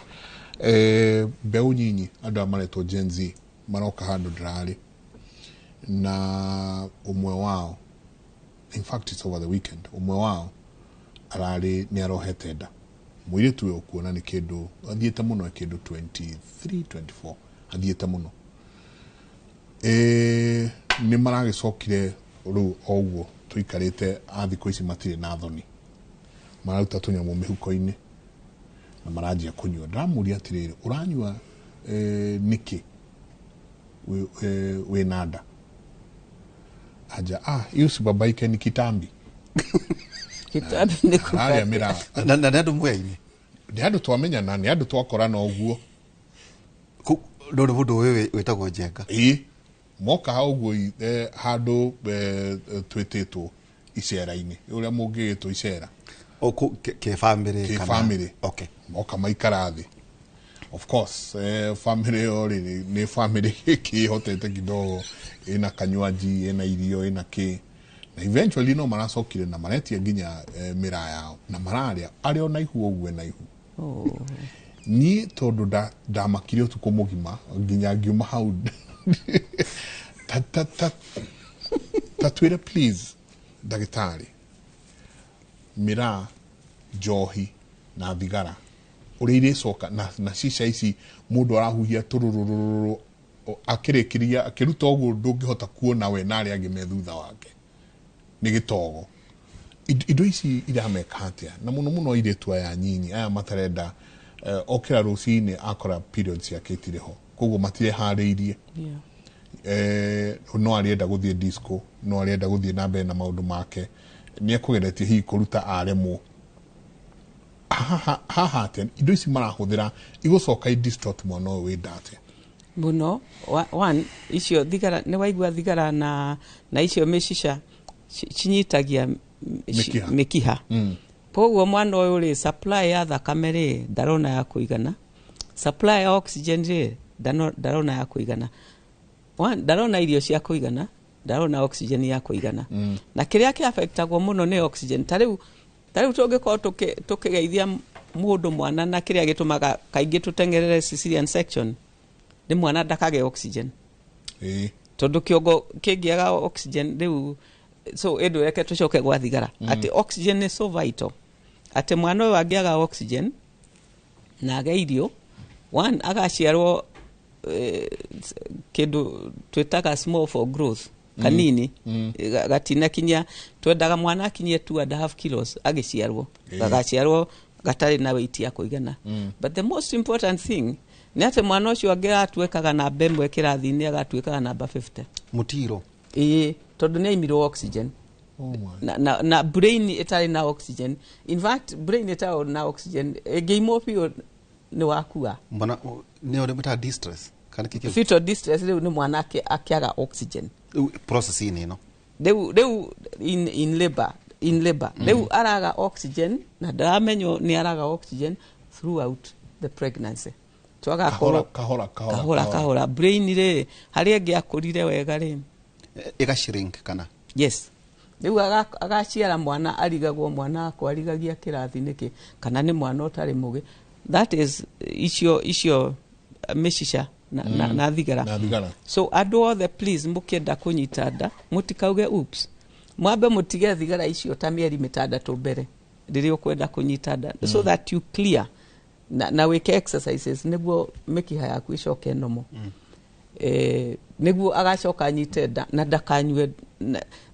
mbeũ nyinyi andũ amaretwo Gen Z maroka handu ndĩrarĩ na umwe wao in fact it's over the weekend umwe wao ararĩ nĩ arohete nda mũirĩtu ũyũ kuona nĩ kĩndũ athiĩte mũno kĩndũ 23-24 athiĩte mũno nĩ maragĩcokire rĩu o ũguo tuikarĩte thikũ ici matirĩ na thoni mararuta tũnyamũ mĩhuko-inĩ na maranjia kũnyua ndamuria atirĩrĩ ũranyua nĩkĩ wĩna nda aja yusi babaike ni kitambi ni kukaria mira na ndu mwe-ini ndi andu twamenya na ni andu twakorana ũguo ndu mundu wewe wetagwo Njenga moka hau guo handu twititwo icera-ini uria mungigitwo icera ke family family okay moka maikara thi of course family ori ni family kihotete kidogo ina kanywaji ina irio ina ki na eventually no maracokire na maretia nginya mira yao na mararia ario na ihu ogwe na ihu ni tondu ndamakire utuko mugima nginya ngiuma hau tatwire please ndagĩtarĩ mira njohi na thigara ũrĩa irĩcoka na cica ici mũndũ arahuhia tũrũrũrũrũ akĩrĩkĩria akĩruta ũguo ndũngĩhota kuona we na arĩa angĩ me thutha wake nĩ gĩtogo indo ici irameka atĩa na mũno mũno airĩtu aya nyinyi aya matarenda okĩra rũcinĩ akora periods yake itirĩ ho koguo matireharĩirie no arenda gũthiĩ disco no arenda gũthiĩ na mbere na maũndũ make nĩ ekũgeretie hihi kũruta aremwo haha atĩa indo ici marahũthĩra igũcoka i-distort mwana ũyũ wĩnda atĩa mũno one icio thigara nĩ waigua thigara na icio mĩcica cinyitagia mĩkiha koguo mwana ũyũ rĩ supply ya thakame rĩ ndarona ya kũigana supply ya oxygen rĩ ndarona ya kũigana ndarona irio cia kũigana ndarona oxygen ya kũigana na kĩrĩa kĩaffectagwo mũno nĩ oxygen tarĩu tũngĩkorwo tũkĩgeithia mũndũ mwana na kĩrĩa gĩtũmaga kaingĩ tũtengerere cesarean section nĩ mwana ndakage oxygen tondũ kĩongo kĩngĩaga oxygen rĩu so ĩndũ reke tũcoke gwa thigara atĩ oxygen nĩ so vital atĩ mwana ũyũ angĩaga oxygen na age irio one agaciarwo kĩndũ twĩtaga small for growth kanini gatina kinya twendaga mwana akinyie 2.5 kilos agĩciarwo gagaciarwo gatarĩ na weight ya kũigana but the most important thing nĩ atĩ mwana ũcio angĩratuĩkaga namba ĩmwe kĩrathi-inĩ agatuĩkaga namba 50 mũtiro tondũ nĩ aimirwo oxygen na brain itarĩ na oxygen in fact brain itarĩ na oxygen ĩngĩimwo biũ nĩ wakua mbona nĩ ũrĩ mĩta distress fetal distress rĩu nĩ mwana akĩaga oxygen process ĩno rĩu in labor rĩu araga oxygen na ndaramenywo nĩ araga oxygen throughout the pregnancy twaga kahora brain rĩ harĩa angĩakũrire wega rĩ ĩgashrink kana yes rĩu agaciara mwana arigagwo mwana akwarigagia kĩrathi nĩkĩ kana nĩ mwana ũtarĩ mũgĩ that is icio mĩcica na thigara so andũ othe please mũkĩenda kũnyita nda mũtikauge oops mwambe mũtige thigara icio ta mĩeri mĩtandatũ mbere rĩrĩa ũkwenda kũnyita nda so that you clear na wĩke exercises nĩguo mĩkiha yaku ĩcoke nomo nĩguo agacoka anyite nda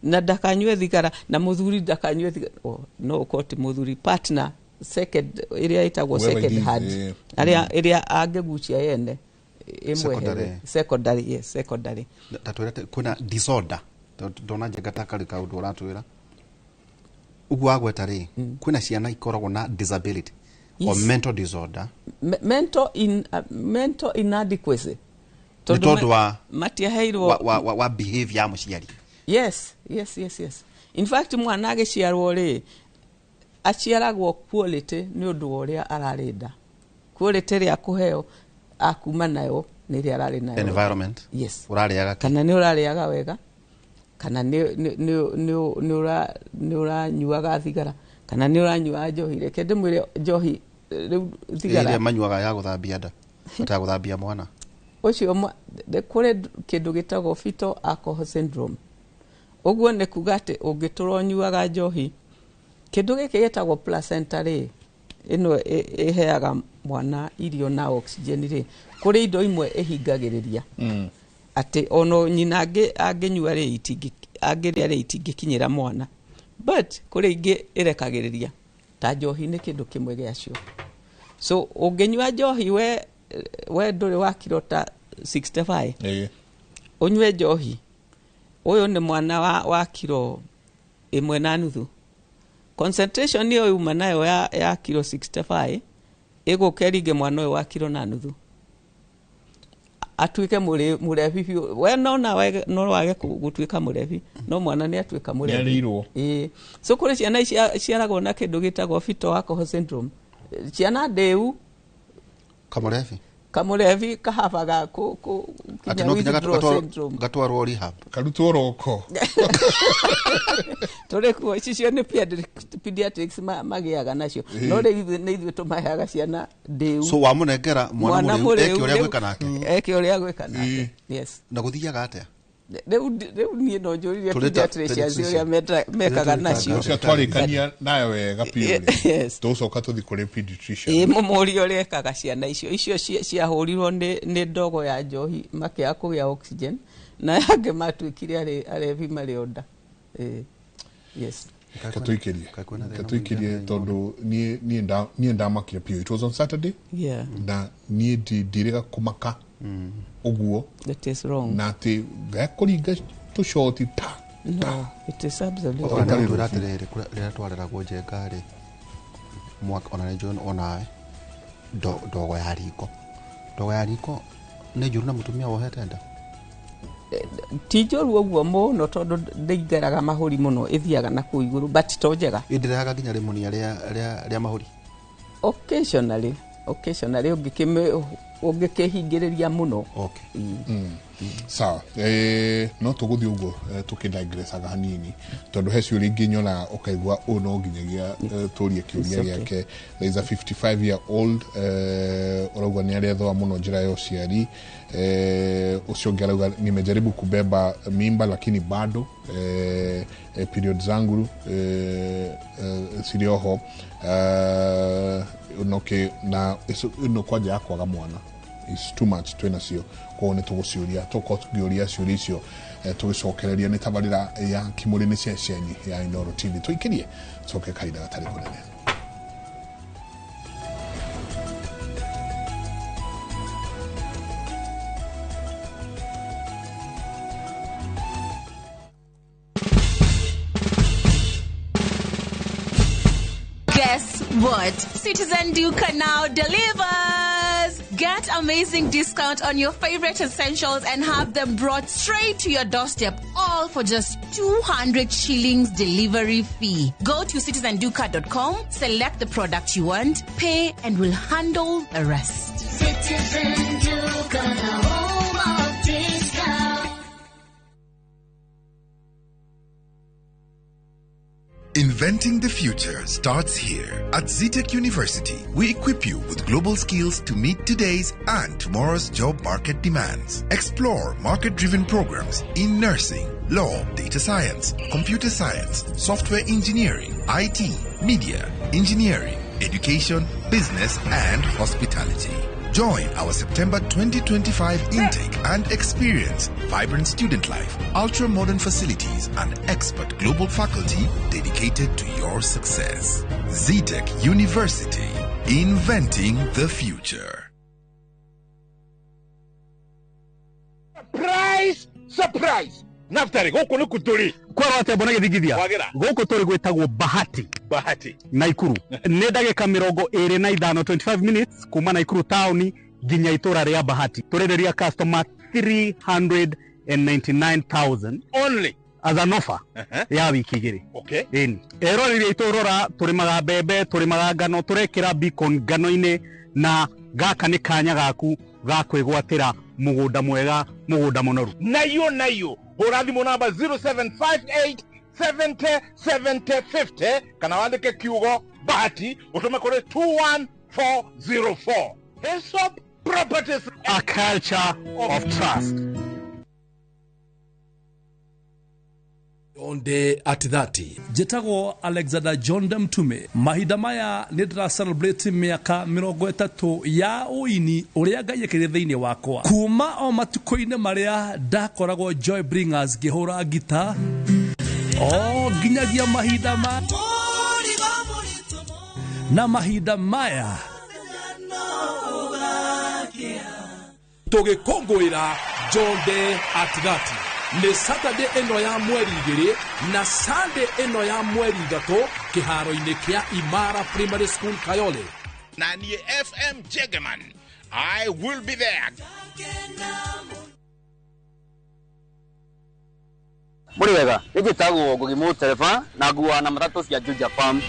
na ndakanyue thigara na mũthuri ndakanyue thigara no ũkoti mũthuri partner second ĩrĩa ĩtagwo second hand ĩrĩa angĩgucia yene imwe secondary yes secondary tatwĩrete kuna disorder ndona njengataka rĩ kaũndũ ũratwĩra ũguo agweta rĩ kuna ciana ikoragwo na disability or mental disorder mental inadequacy tondũ matiaheirwo wa behavior ya mũciari yes in fact mwana agĩciarwo rĩ aciaragwo quality nĩ ũndũ wa ũrĩa ararenda quality rĩa kũheo akuma nayo nĩ rĩa ararĩ nayo environment yes ũrarĩaga kana nĩ ũrarĩaga wega kana nĩ ũranyuaga thigara kana nĩ ũranyua njohi reke ndĩmwĩre njohi rĩu thigara ĩrĩa manyuaga ya gũthambia nda ta gũthambia mwana ũcio kũrĩ kĩndũ gĩtagwo fetal alcohol syndrome ũguo nĩ kuga atĩ ũngĩtũra ũnyuaga njohi kĩndũ gĩkĩ gĩtagwo placenta rĩ ĩno ĩheaga mwana irio na oxygen rĩ kũrĩ indo imwe ĩhingagĩrĩria atĩ ono nyina angĩnyua rĩ angĩrĩa rĩ itingĩkinyĩra mwana but kũrĩ ingĩ ĩrekagĩrĩria ta njohi nĩ kĩndũ kĩmwe gĩacio so ũngĩnyua njohi we ndũrĩ wa kiro ta 65 ũnyue njohi ũyũ nĩ mwana wa kiro 1.5 concentration niyo yuma nayo ya kilo 65 ĩgũkeringe mwana ũyũ wa kilo 1.5 atuike murevi biu we no wage gutuika murevi no mwana ni atuika murevi so kuri ciana ciaragwo na kindu gitagwo fetal alcohol syndrome ciana ndeu kamurevi kahabaga kinya withdrawal syndrome gatwarwo rehab karutwo roko torekuo icio ni pediatrics magiaga nacio no nĩ ithuĩ tũmaheaga ciana ndĩu so wamunengera mwana mũrĩu eke ũrĩa gwĩka nake yes na gũthiaga atĩa rĩu niĩ no njũririe pediatricians ũrĩa mekaga nacio cia twarĩkania nayo wega piũ tũcoka tũthi kũrĩ pediatrician mũmũri ũrĩa ekaga ciana icio ciahũrirwo nĩ ndogo ya njohi makĩaga kũgĩa oxygen na angĩ matuĩkire arevi marĩ onda yes katuikirie tondu nie ndamakire piũ. It was on Saturday na nie ndirega kumaka uguo that is wrong na ti gakũringa tũcoti no it is absolutely rĩrĩa twareragwo njengarĩ mwaka ona nĩ John onawe ndogo ya riko nĩ njũru na mũtumia wohete nda ti njũru ũguo mũno tondũ ndĩingĩraga mahũri mũno ĩthiaga na kũu igũrũ but to njega ĩndĩrehaga nginya rĩmunia rĩa mahũri occasionally ũngĩkĩhingĩrĩria mũno sawa no tũgũthiĩ ũguo tũkĩdigressaga hanini tondũ he ciũria ingĩ nyona ũkaigua no nginyagia tũrie kĩũria gĩake. There is a 55-year-old ũrauga nĩ arethũa mũno njĩra ya ũciari ucio ũngĩ arauga nimejaribu kubeba mimba lakini bado period zangu sirioho na ino kwaja ya kwaga mwana is too much twena cio kwa nĩ tũgũciũria tũkũgĩũria ciũria icio tũgĩcokereria nĩ tabarĩra ya Kimũrĩ ceceni ya Inooro TV tũikirie coke kaida gatarĩ kũnene. Guess what? Citizen Duca now delivers! Get amazing discount on your favorite essentials and have them brought straight to your doorstep, all for just 200 shillings delivery fee. Go to citizenduca.com, select the product you want, pay, and we'll handle the rest. Citizen Duca, the home of discount. Inventing the future starts here. At Zetech University, we equip you with global skills to meet today's and tomorrow's job market demands. Explore market-driven programs in nursing, law, data science, computer science, software engineering, IT, media, engineering, education, business, and hospitality. Join our September 2025 intake and experience vibrant student life, ultra-modern facilities, and expert global faculty dedicated to your success. Zetech University, inventing the future. Surprise! Surprise! Naftari, goko ni kuturi. Kwa wate bona githigithia. Goko turi gwetagwo Bahati. Naikuru. Nĩ ndagĩka 25 25 minutes kuma Naikuru town nginya itura ria Bahati. Turenderia customer 399,000 only as an offer ya wiki igĩrĩ. Okay. Ero rĩrĩa iturora tũrĩmaga mbembe, tũrĩmaga ngano, tũrekĩra beacon ngano-inĩ na gaka nĩ kanya gaku ga kwĩgwatĩra mũgũnda mwega, mũgũnda mũnoru. Nayo. Horathimo namba 0758 70 70 50 kana wandike kiugo Bahati utume kule 21404. Hillsop Properties, a culture of trust. Onde at 30 Jetago Alexander John Mtume mahinda maya nĩ ndĩra celebrate mĩaka 30 ya ũini ũrĩa Ngai ekĩrĩte thĩinĩ wakwa kuma o matukũ-inĩ marĩa ndakoragwo Joy Bringers ngĩhũra gita o nginyagia mahinda na mahinda maya tũgĩkũngũĩra John at 30 ni Saturday eno ya mweri 2 na Sunday eno ya mweri 3 kiharo-inĩ kia Imara Primary School Kayole na niĩ FM Jegeman I will be there. Muriwega, nigitagwo Mũrimũ Tereba na nguwa na matatu cia Juja Farm.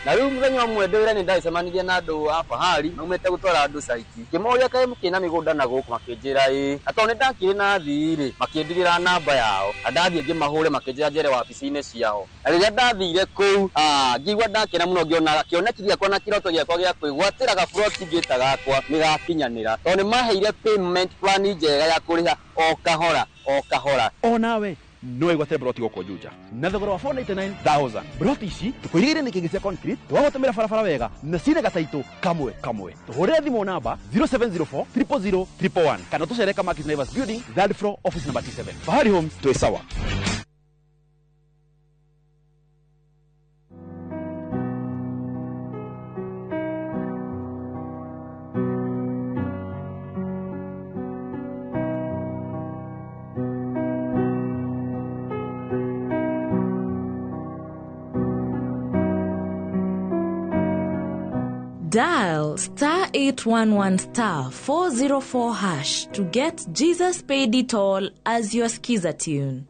Na rĩu mũthenya ũmwe ndĩwĩra nĩ ndacemanirie na andũ a Fahari maumĩte gũtwara andũ saiti. Ngĩmoria kaĩ mũkĩna mĩgũnda na gũkũ makĩnjĩra atĩ nĩ ndakĩrĩ na thirĩ makĩndigĩra namba yao. Ndathiĩ ngĩmahũre makĩnjĩra njere wabici-inĩ ciao. Na rĩrĩa ndathire kũu ngĩigua ndakena mũno ngĩona kĩoneki gĩakwa na kĩroto gĩakwa gĩa kwĩgwatĩra gaburoti ngĩta gakwa nĩgakinyanĩra. Tondũ nĩ maheire payment plan njega ya kũrĩha o kahora o kahora. O nawe no igwate broti goko Juja na thogora wa 499,000 broti ici tukoirigire nĩ kĩngĩ cia concrete twagũtũmĩra barabara wega na cine gataitũ kamwe tuhũrĩre thimũ namba 0704 000 111 kana tũcere Kamakis Naivas Building third floor office number 27 Fahari Homes twĩ sawa. Dial *811*404# to get Jesus Paid It All as your skiza tune.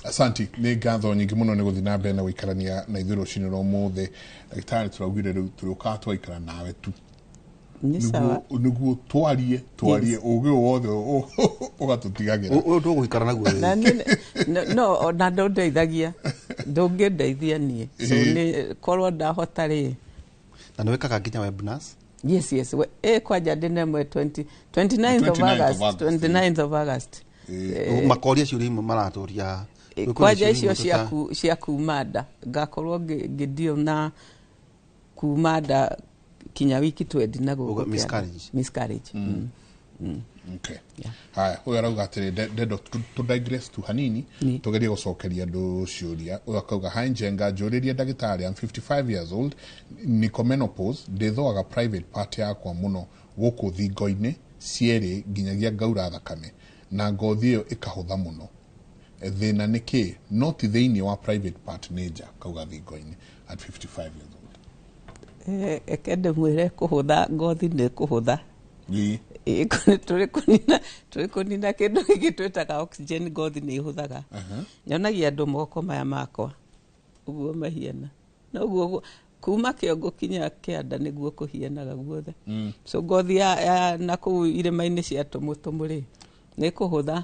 Asanti nĩ ngatho nyingĩ mũno nĩ gũthiĩ na mbere na gũikarania na ithuĩ rũcinĩ rwa ũmũthĩ. Ndagĩtarĩ tũraugire rĩu tũrĩũkaga twaikara nawe tu niguo twarie ũgĩ wothe ũgatũtigagĩra ũyũ ndũgũikara naguo no na ndũndeithagia ndũngĩndeithia niĩ so nĩ korwo ndahota rĩ na nĩ wekaga nginya webinars. Yes kwanja ndĩnemwe 29th of August makoria ciũria imwe maratũria kwanja icio cia kumanda ngakorwo ngĩdio na kumanda kinya wiki 20 na gũkũ miscarriage. Okay. Haya, huyo arauga atĩrĩ ndendo to digress tu hanini tugerie gũcokeria andũ ciũria. Ũyũ akauga hi Njenga njũrĩrie ndagĩtarĩ I'm 55 years old niko menopause ndĩthũaga private part yakwa mũno gũkũ thingo-inĩ cierĩ nginyagia ngaura thakame na ngothi ĩyo ĩkahũtha mũno. Thĩna nĩ kĩ no ti thĩinĩ wa private part nĩ nja kauga thingo-inĩ at 55 years old. Ekende mwĩre kũhũtha ngothi nĩ kũhũtha tũrĩ kũnina kĩndũ gĩkĩ twĩtaga oxygen ngothi nĩ ihũthaga. Nyonagia andũ moko maya makwa ũguo mahiana na ũguo kuma kĩongo kinya kĩanda nĩguo kũhianaga guothe. So ngothi ya na kũu irĩma-inĩ cia tũmũrĩ nĩ kũhũtha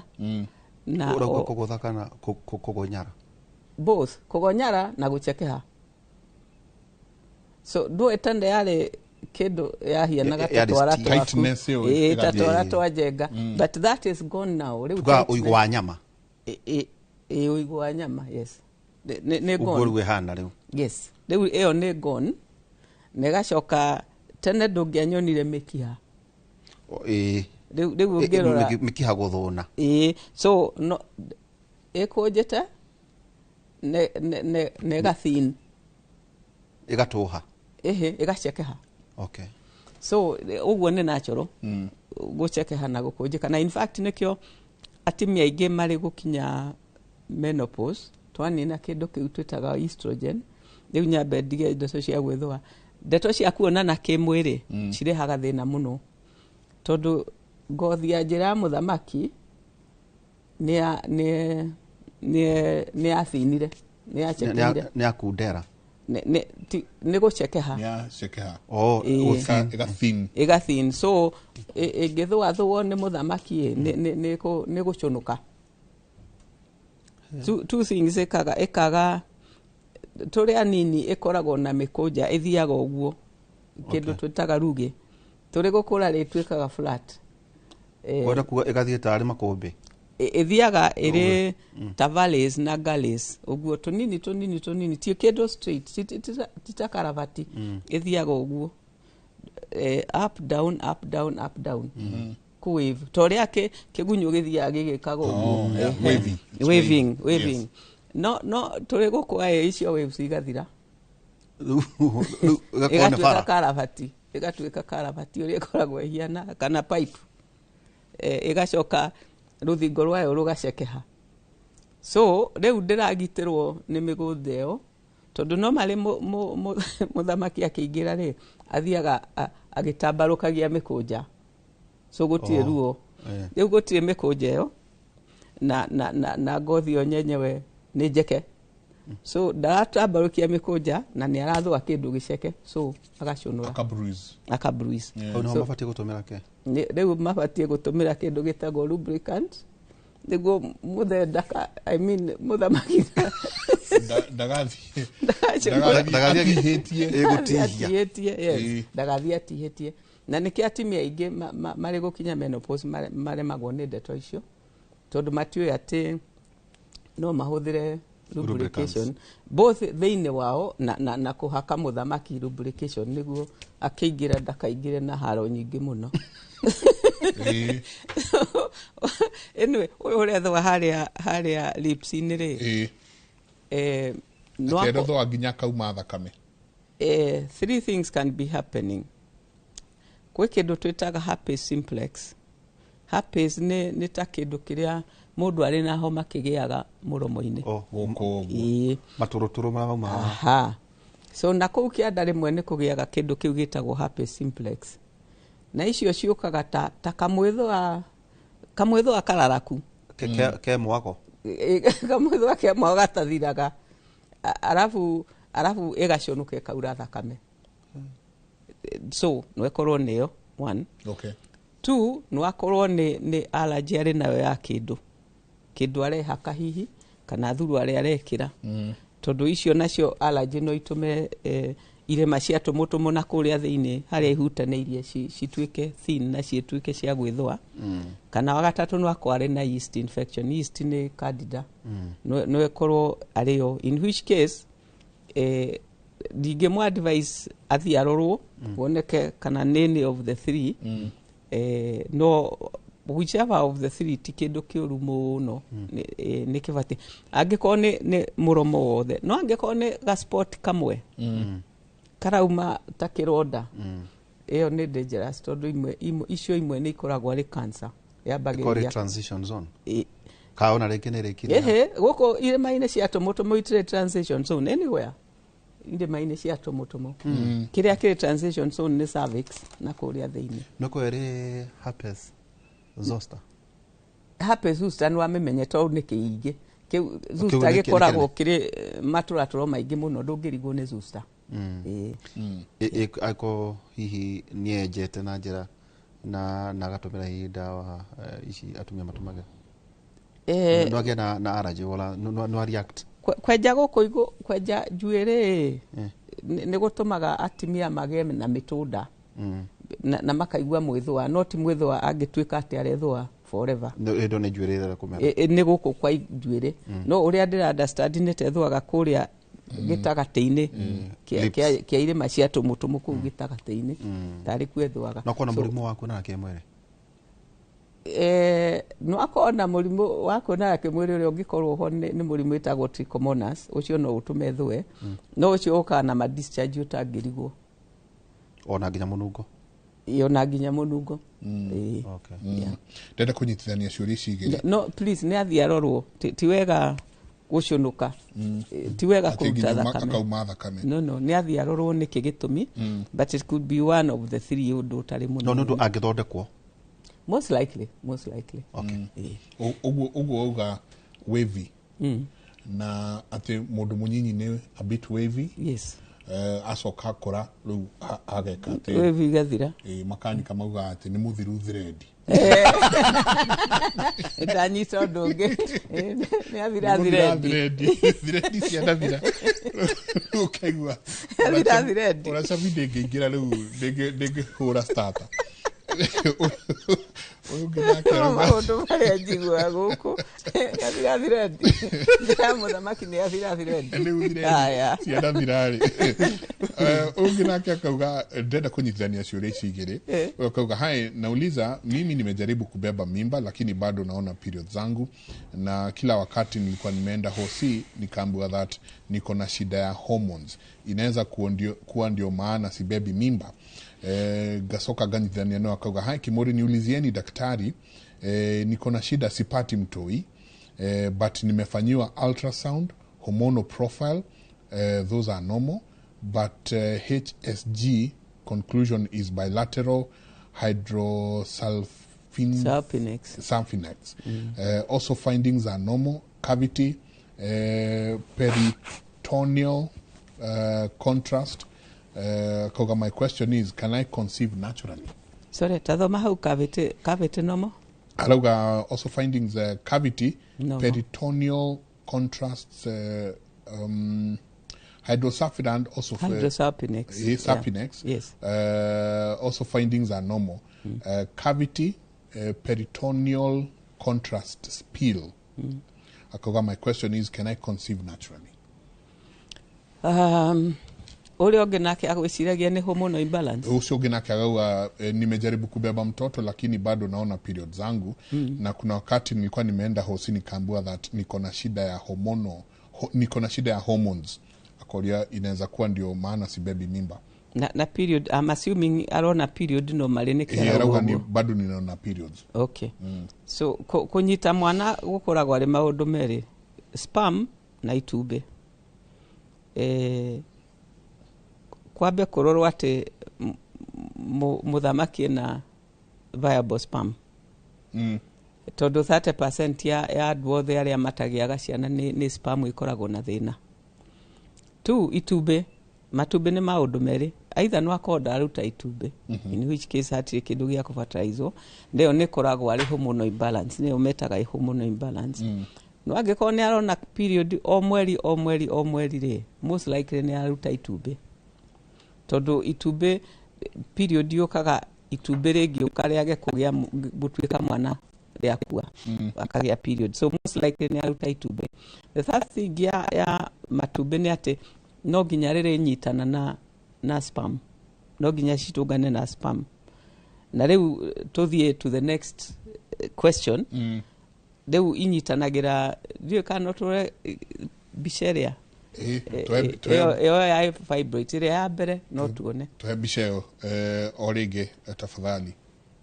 na kũgũtha kana kũgonyara both kũgonyara na gũcekeha. So do etande yale kedo yahianaga tatwara twa Njenga but that is gone now. Tuga uigwa nyama uigwa nyama yes ne gone ugorwe hana rĩu yes rĩu ĩyo nĩ gone negacoka tene ndũngĩanyonire mĩkiha rĩu ngĩrora mĩkiha gũthũna so no ĩkũnjĩte ne gathin ĩgatũha ĩgacekeha. Okay. So uguo nĩ natural gũcekeha na gũkũnjĩka na in fact nĩkĩo atimia aingĩ marĩ gũkinya menopause twanina kĩndũ kĩu twĩtaga estrogen rĩu nyambe ndige ndeto cia gwĩthũa ndeto cia kuonana kĩmwĩrĩ cirehaga thĩna mũno tondũ ngothi ya njĩra ya mũthamaki nĩ athinire nĩ yacekire nĩ akundera nĩ gũcekeha ĩgathin so ĩngĩthũathũo nĩ mũthamaki nĩ gũcũnũka. Two things ĩkaga tũrĩ anini ĩkoragwo na mĩkũnja ĩthiaga ũguo kĩndũ twĩtaga rugĩ tũrĩ gũkũra rĩtuĩkaga flat wenda kuga ĩgathiĩ tarĩ makũmbĩ ithiaga ĩrĩ ta valleys na gullies ũguo tũnini ti kĩndũ straight tita karavati ithiaga ũguo up down wave toria kĩgunyũ gĩthiaga gĩgĩkaga ũguo waving no tũrĩ gũkũa icio waves igathira ĩgatuĩka karavati ũrĩa ĩkoragwo ihiana kana pipe ĩgacoka rũthingo rwayo rũgacekeha so rĩu ndĩragitirwo nĩ mĩgũnda ĩyo tondũ no marĩ mũthamaki akĩingĩra rĩ athiaga agĩtambarũkagia mĩkũnja so gũtirĩ ruo rĩu gũtirĩ mĩkũnja ĩyo na ngothi ĩyo nyenyewe nĩ njeke so ndaratambarũkia mĩkũnja na nĩ arathũa kĩndũ gĩceke so agacũnũra akabruise no mabatie gũtũmĩra kĩ rĩu mabatie gũtũmĩra kĩndũ gĩtagwo lubricant nĩguo mũthamaki ndagathiĩ atihĩtie na nĩkĩ atumia aingĩ marĩ gũkinya menopause maremagwo nĩ ndeto icio tondũ matiũĩ atĩ no mahũthĩre lubrication both thĩinĩ wao na kũhaka mũthamaki lubrication nĩguo akĩingĩra ndakaingĩre na haro nyingĩ mũno anyway ũrĩa thwa harĩa lips-inĩ rĩ no thwa nginya kauma thakame three things can be happening kwĩ kĩndũ twĩtaga herpes simplex herpes nĩ ta kĩndũ kĩrĩa mũndũ arĩ na homa kĩgĩaga mũromo-inĩ matũrũtũrũ mauma so na kũu kĩanda rĩmwe nĩ kũgĩaga kĩndũ kĩu gĩtagwo herpes simplex na icio ciũkaga ta kamwĩthũa kararaku ke mwako kamwĩthũa ke mwako gatathiraga arabu ĩgacũnũka ĩkaura thakame so no ĩkorwo nĩyo one two no akorwo nĩ allergy arĩ nayo ya kĩndũ arehaka hihi kana thuru arĩa arekĩra tondũ icio nacio allergy no itume irema cia tũmũtũmũ na kũrĩa thĩinĩ harĩa ihutanĩirie cituĩke thin na cituĩke cia gwĩthũa kana wagatatũ no akorwo na yeast infection yeast nĩ candida no ĩkorwo arĩyo in which case ndingĩmũ advice athiĩ arorwo woneke kana nany of the three no whichever of the three ti kĩndũ kĩũru mũno nĩ kĩbatiĩ angĩkorwo nĩ mũromo wothe no angĩkorwo nĩ gasport kamwe karauma ta kĩronda ĩyo nĩ dangerous tondũ icio imwe nĩ ikoragwo arĩ cancer yambagĩrĩria transition zone kaona rĩngĩ nĩ rĩkire gũkũ irĩma-inĩ cia tũmũtũmũ itirĩ transition zone anywhere irĩma-inĩ cia tũmũtũmũ kĩrĩa kĩrĩ transition zone nĩ cervix na kũrĩa thĩinĩ no kwĩrĩ herpes zoster herpes zoster nĩ wamĩmenye tondũ nĩ kĩingĩ kĩu zoster gĩkoragwo kĩrĩ matũratũro maingĩ mũno ndũngĩrigwo nĩ zoster ako hihi nĩenjete na njĩra na agatũmĩra hihi ndawa ici atumia matũmagĩra no agĩa na allergy wala no react kwenja gũkũ kwenja njuĩrĩ nĩ gũtũmaga atumia magĩe na mĩtũnda na makaigua mwĩthũa no ti mwĩthũa angĩtuĩka atĩ arethũa forever ĩndo nĩ njuĩrĩ kũmera nĩ gũkũ kwa njuĩrĩ no ũrĩa ndĩra understand nĩ tethũaga kũrĩa gĩtagatĩ-inĩ kĩa irĩma cia tũmũtũmũ kũu gĩtagatĩ-inĩ tarĩ kwethũaga no kona mũrimũ wa kuonaga kĩmwĩrĩ no akorwo na mũrimũ wa kuonaga kĩmwĩrĩ ũrĩa ũngĩkorwo ho nĩ mũrimũ wĩtagwo trichomonas ũcio no ũtũme thũe no ũcio ũkaga na discharge ũtangĩrigwo ona nginya mũnungo ona nginya mũnungo ndenda kũnyitithania ciũria ici igĩrĩ no please nĩ athiĩ arorwo ti wega gũcũnũka ti wega kũruta thakame no nĩ athiĩ arorwo nĩkĩ gĩtũmi but it could be one of the three ũndũ ũtarĩ mũno no nĩ ũndũ angĩthondekwo most likely ũguo auga wavy na atĩ mũndũ mũnyinyi nĩ a bit wavy acoka akora rĩu ageka atĩ wavy gathira makanika mauga atĩ nĩ mũthiru thread ndanyita ũndũ ũngĩ nĩ athira thread cianathira ũkaigua ũracabi ndĩngĩingĩra rĩu ndĩngĩhũra starter maũndũ marĩa njiguaga gũkũ athirathiredi njĩra mũthamaki nĩ athirathiredi ciana thirarĩ ũngĩ nake akauga ndenda kunyitithania ciũria ici igĩrĩ akauga hai nauliza mimi nimejaribu kubeba mimba lakini bado naona period zangu na kila wakati nilikuwa nimeenda hosi nikaambiwa that niko na shida ya hormones inaweza kuwa ndio maana sibebi mimba gasoka ganithania no akauga hai kimori niulizieni daktari niko na shida sipati mtoi but nimefanyiwa ultrasound, hormonal profile, those are normal, but HSG conclusion is bilateral hydrosulfinax. Also findings are normal, cavity, peritoneal contrast. My question is, can I conceive naturally? Sorry, tathoma hau cavity normal? Alauga also findings cavity, peritoneal contrasts, hydrosulfide also hydrosulfinax. Yes. Also findings are normal. Cavity, peritoneal contrast spill. My question is, can I conceive naturally? Ule onge nake agwiciragia ni hormonal imbalance. Ucio onge nake agauga nimejaribu kubeba mtoto lakini bado naona period zangu na kuna wakati nilikuwa nimeenda hosi nikaambiwa that niko na shida ya hormones. Akoria inaweza kuwa ndio maana sibebi mimba. Na period, I'm assuming arona period normally ni kera ni bado ninaona periods. Okay. So kunyita mwana gukoragwa ari maundu meri, sperm na itumbe. Kwabe kororwo ati muthamaki na viable sperm. Tondu 30% ya andu othe aria matagiaga ciana ni sperm ikoragwo na thina. Tu itumbe, matumbe ni maundu meri, either no akorwo aruta itumbe, in which case hatire kindu gia kubataizo, ndio ni koragwo ari hormonal imbalance, ni umetaga hormonal imbalance. No angikorwo ni arona period o mweri ri, most likely ni aruta itumbe. Tondu itumbe period yokaga itumbe ringi ukariage kugia gutuika mwana riakua akagia period, so most likely ni aruta itumbe. The third thing ya matumbe ni ati no ginya riri nyitana na sperm, no ginya citungane na sperm. Na riu tuthie to the next question. Riu inyitanagira rio kana tore bicheria yo ya fibroid ire ya mbere no tuone tuhe bicheo orige tafadhali.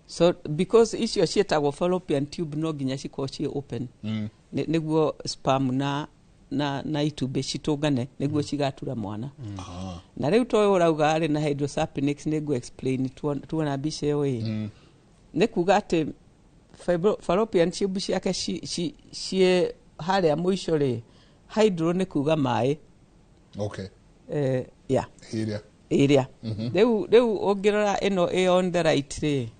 So because icio cietagwo fallopian tube no ginya ciko cie open niguo sperm na itumbe citungane niguo cigatura mwana. Na riu toyo urauga ari na hydrosulfinax niguo explain tuona bicheo ni kuga ati fallopian tube ciake cie haria muico ri hydro ni kuga mai. Okay. Yeah. Area. Riu ungirora ino on the right ri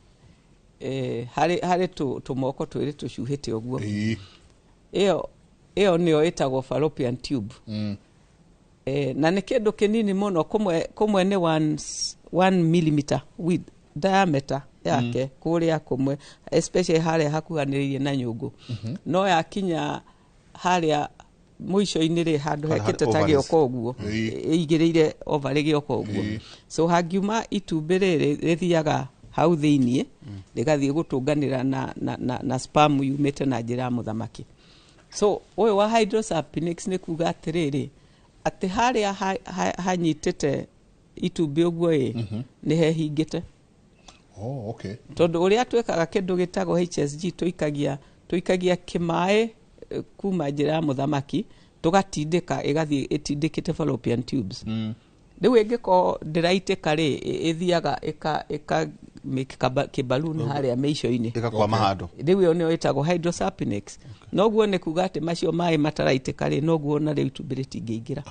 hari tumoko twiri tucuhite uguo. Iyo niyo itagwo fallopian tube. Na ni kindu kinini muno kumwe ni 1 millimeter with diameter yake kuria kumwe, especially haria hakuhaniririe na nyungu. No yakinya haria muico-ini ri handu hekite tagioko uguo igiriire ovary gioko uguo. So hangiuma itumbe riri rithiaga hau thiini rigathie gutunganira na sperm yumite na njira muthamaki. So oyo wa hydrosulfinax ni kuga atiriri ati haria hanyitite itumbe uguo ni hehingite. Okay. Tondu uria twekaga kindu gitagwo HSG tuikagia kimae kuma njira muthamaki tugatindika igathie itindikite fallopian tubes. Riu ingiko ndiraiteka ri ithiaga ika make kiballoon haria meico-ini ikakwama handu. Riu yo nio itagwo hydrosulfinax. Noguo ni kuga ati macio mai mataraitika ri noguo na riu itumbe ritingiingira.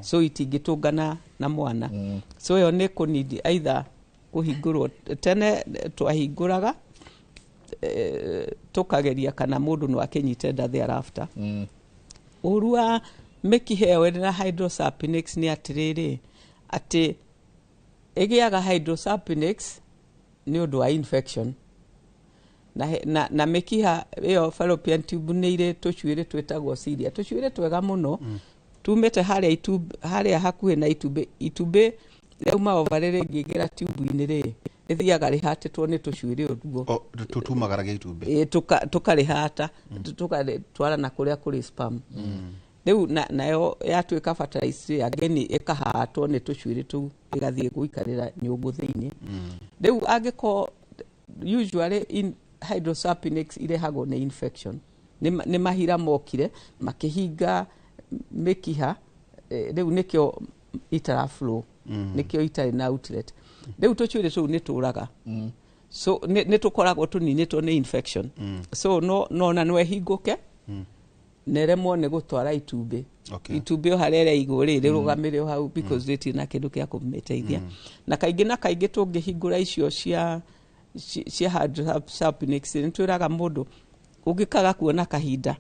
So itingitungana na mwana. So yo ni kunidi either kuhingurwo tene twahinguraga tukageria kana mundu no akinyite nda thereafter. Urua mekiheo na hydrosulfinax ni atiriri ati igiaga hydrosulfinax ni undu wa infection na mekiha iyo fallopian tube ni ire tucuire twetagwo cilia tucuire twega muno tumete haria hakuhe na itumbe yauma ovary ngigira tube-ini ri ithiaga rihatitwo ni tucuire uguo tutumagaragia itumbe tukarihata tukatwara na kuria kuri sperm. Riu nayo yatuika fertility again ikahatwo ni tucuire tu igathie guikarira nyungu thiini. Riu angiko usually in hydrosulfinax irehagwo ni infection nĩ mahira mokire makihinga mikiha riu nikio itara flow nikio itari na outlet riu tuchuire tu ni turaga so ni tukoragwo tuninitwo ni infection so no na no ehinguke neremwo ni gutwara itumbi itumbi o harera iguri rirugamire o hau because ritina kindu kia kumeteithia na kaingi tungihingura icio cia hydrosalpinix nitwiraga mundu ungikaga kuona kahinda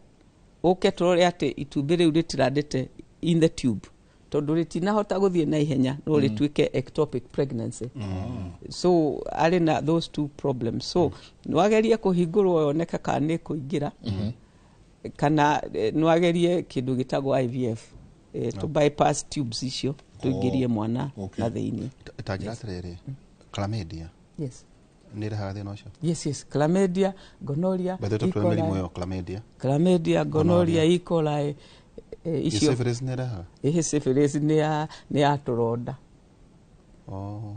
uke turore ati itumbi riu ritirandite in the tube tondu ritinahota guthie na ihenya no rituike ectopic pregnancy so ari na those two problems so nwagerie kuhingurwo yoneka kana ni kuingira kana nwagerie kindu gitagwo IVF to bypass tubes icio tuingirie mwana na thiini tajiratere chlamydia yes nira thina ucio yes chlamydia gonorrhea chlamydia gonorrhea E. coli icio syphilis nira syphilis ni aturonda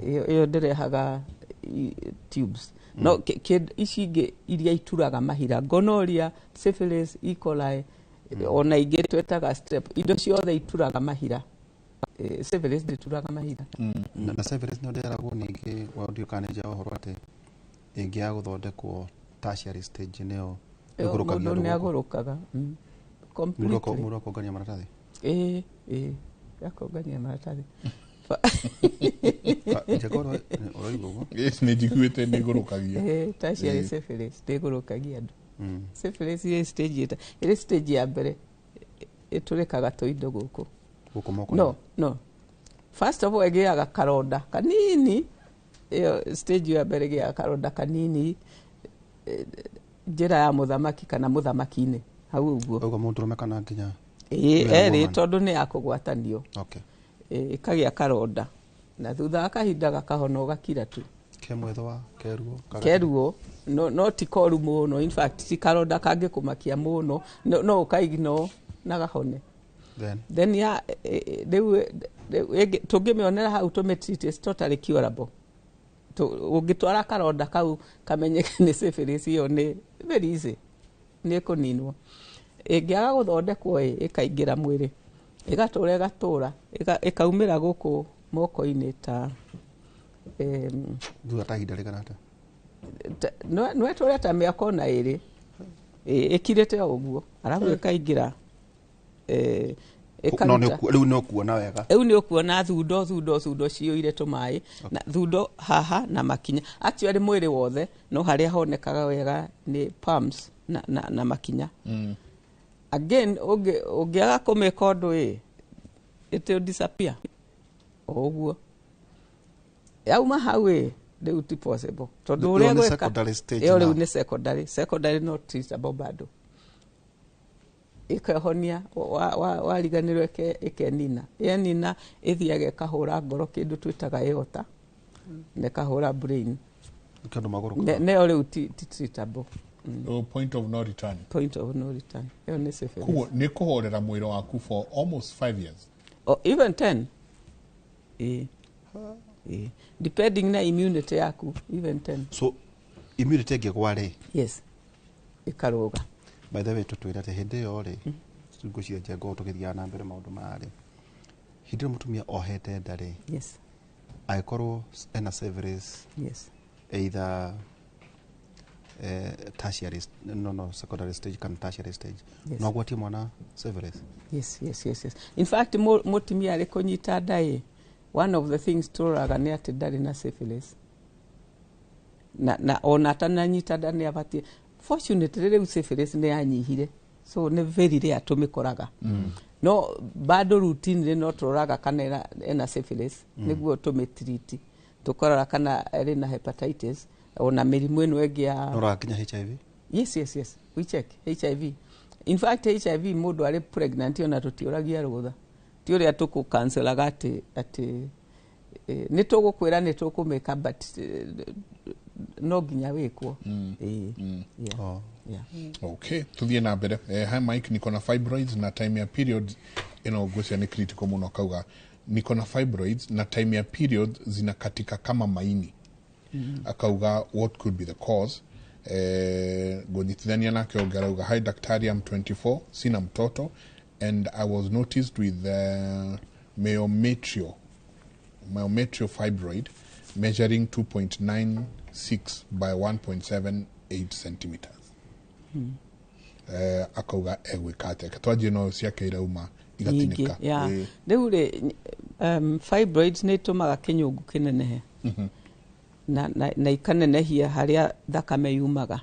iyo ndirehaga tubes no ici iria ituraga mahira gonorrhea syphilis E. coli ona ingĩ twetaga strep indo ciothe ituraga mahira syphilis ndituraga mahira na syphilis no nderagwo ningĩ audio kaneja ohoro ati ingi ya guthondekwo tertiary stage neo igurukagia ni agurukaga completely muro kongania maratathi yakongania maratathi jagoro oroigo yes ni jikuite ni gurukagia tertiary syphilis ni gurukagia andu syphilis ye stage ya mbere iturikaga toindo guku moko no first of all egiaga karonda kanini stage ya mbere ya karonda kanini njira ya muthamaki kana muthamaki-ini hau uguo mundu rumekana nginya eri tondu ni akugwatanio ikagia karonda na thutha akahinda gakahona gakira tu kemwethwa keruo no ti koru muno in fact ti karonda kange kumakia muno no ukaigno na gahone then ya tungimionera hau tumetreat is totally curable ungitwara karonda kau kamenyeke ni syphilis iyo ni very easy ni kuninwo ingiaga guthondekwo ikaingira mwiri igatura ikaumira guku moko-ini ta thutha kahinda riganata no eture ta miaka ona iri ikirite uguo arabu ikaingira riu no kuona wega riu ni ukuona thundo cioire tumai na thundo haha na makinya actually mwiri wothe no haria honekaga wega ni palms na makinya again ungiaga kumeka undu it will disappear uguo yauma hau riu ti possible tondu uria gweka riu ni secondary not treatable bado ikahonia wariganirwo ikenina yenina ithiaga ikahura ngoro kindu twitaga iota ne kahura brain kandu maguru ne riu ti treatable point of no return yo ni syphilis kuo ni kuhorera mwiri waku for almost 5 years or even 10 depending na immunity yaku even 10 so immunity ingigware yes ikaruga by the way tutwira te hindi yo ri ngucia njengo tukithia na mbere maundu mari hindi mutumia ohete ndari yes aikorwo ena syphilis yes either tertiary secondary stage kan tertiary stage no gwatie mwana syphilis yes in fact mutumia ari kunyita ndai one of the things turaga ni ati ndari na syphilis na ona tananyita ndani abatie fortunately riu syphilis ni anyihire so ne very rare tumikoraga no bado routine no turaga kana ena syphilis niguo tumetreat tukorora kana eri na hepatitis ona mirimu eno egia no rakinya HIV yes we check HIV in fact HIV mundu ari pregnant ona tutiuragia rutha ti uria tuku cancel agati ati ni tugukwira ni tukumeka but no ginya wikwo okay tuthie na mbere hi Mike niko na fibroids na time ya period gucia ni critical muno kauga niko na fibroids na time ya period zinakatika kama maini akauga what could be the cause ngũnyitithania nake ongerauga hi daktari, I'm 24, sina mtoto and I was noticed with myometrial fibroid measuring 2.96 by 1.78 centimeters. Akauga egwikate katwaje no ciake irauma igatinika. Riu ri fibroids ni tumaga kinyungu kinenehe na ikanenehia haria thakame yumaga,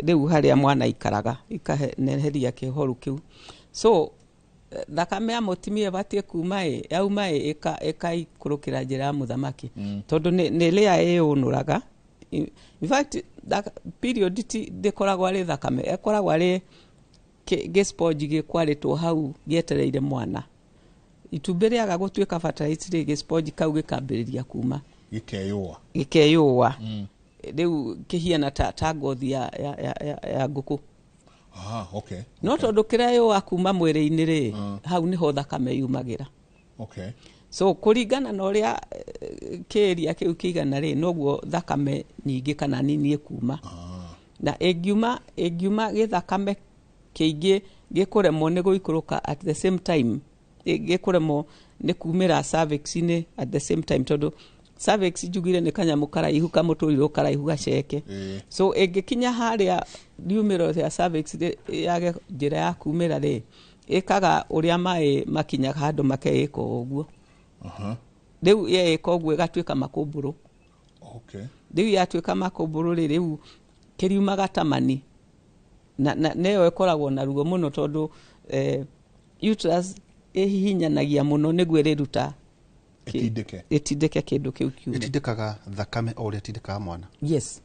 riu haria mwana ikaraga ikaneneheria kihoru kiu. So thakame ya mutimia batie kuma yauma ikaikurukira njira ya muthamaki tondu ni lia yunuraga. In fact period ndikoragwo ari thakame, ekoragwo ari gesponge gikwaritwo hau gietereire mwana. Itumbi riaga gutuika fertility gesponge kau gikambiriria kuma gikeyua riu kihiana ta ngothi ya nguku. Okay. No tondu kireyua kuma mwiri-ini ri hau niho thakame yumagira. Okay. So kuringana na uria kiria kiu kigana ri noguo thakame nyingi kana nini ikuma. Na egiuma githakame kiingi gikuremwo ni guikuruka at the same time, gikuremwo ni kumira cervix ni at the same time tondu cervix njugire ni kanyamu karaihu kamuturiro karaihu gaceke. So egikinya haria liumiro ya cervix yage njira ya kumira ri ikaga uria mai makinya handu makeiko uguo. Riu yeika uguo igatuika makumburu. Okay. Riu yatuika makumburu riu kiriumaga tamani na neyo ikoragwo na ruo muno tondu uterus ihihinyanagia muno niguo riruta itindike kindu kiu kiume. Itindikaga thakame o ria tindikaga mwana. Yes.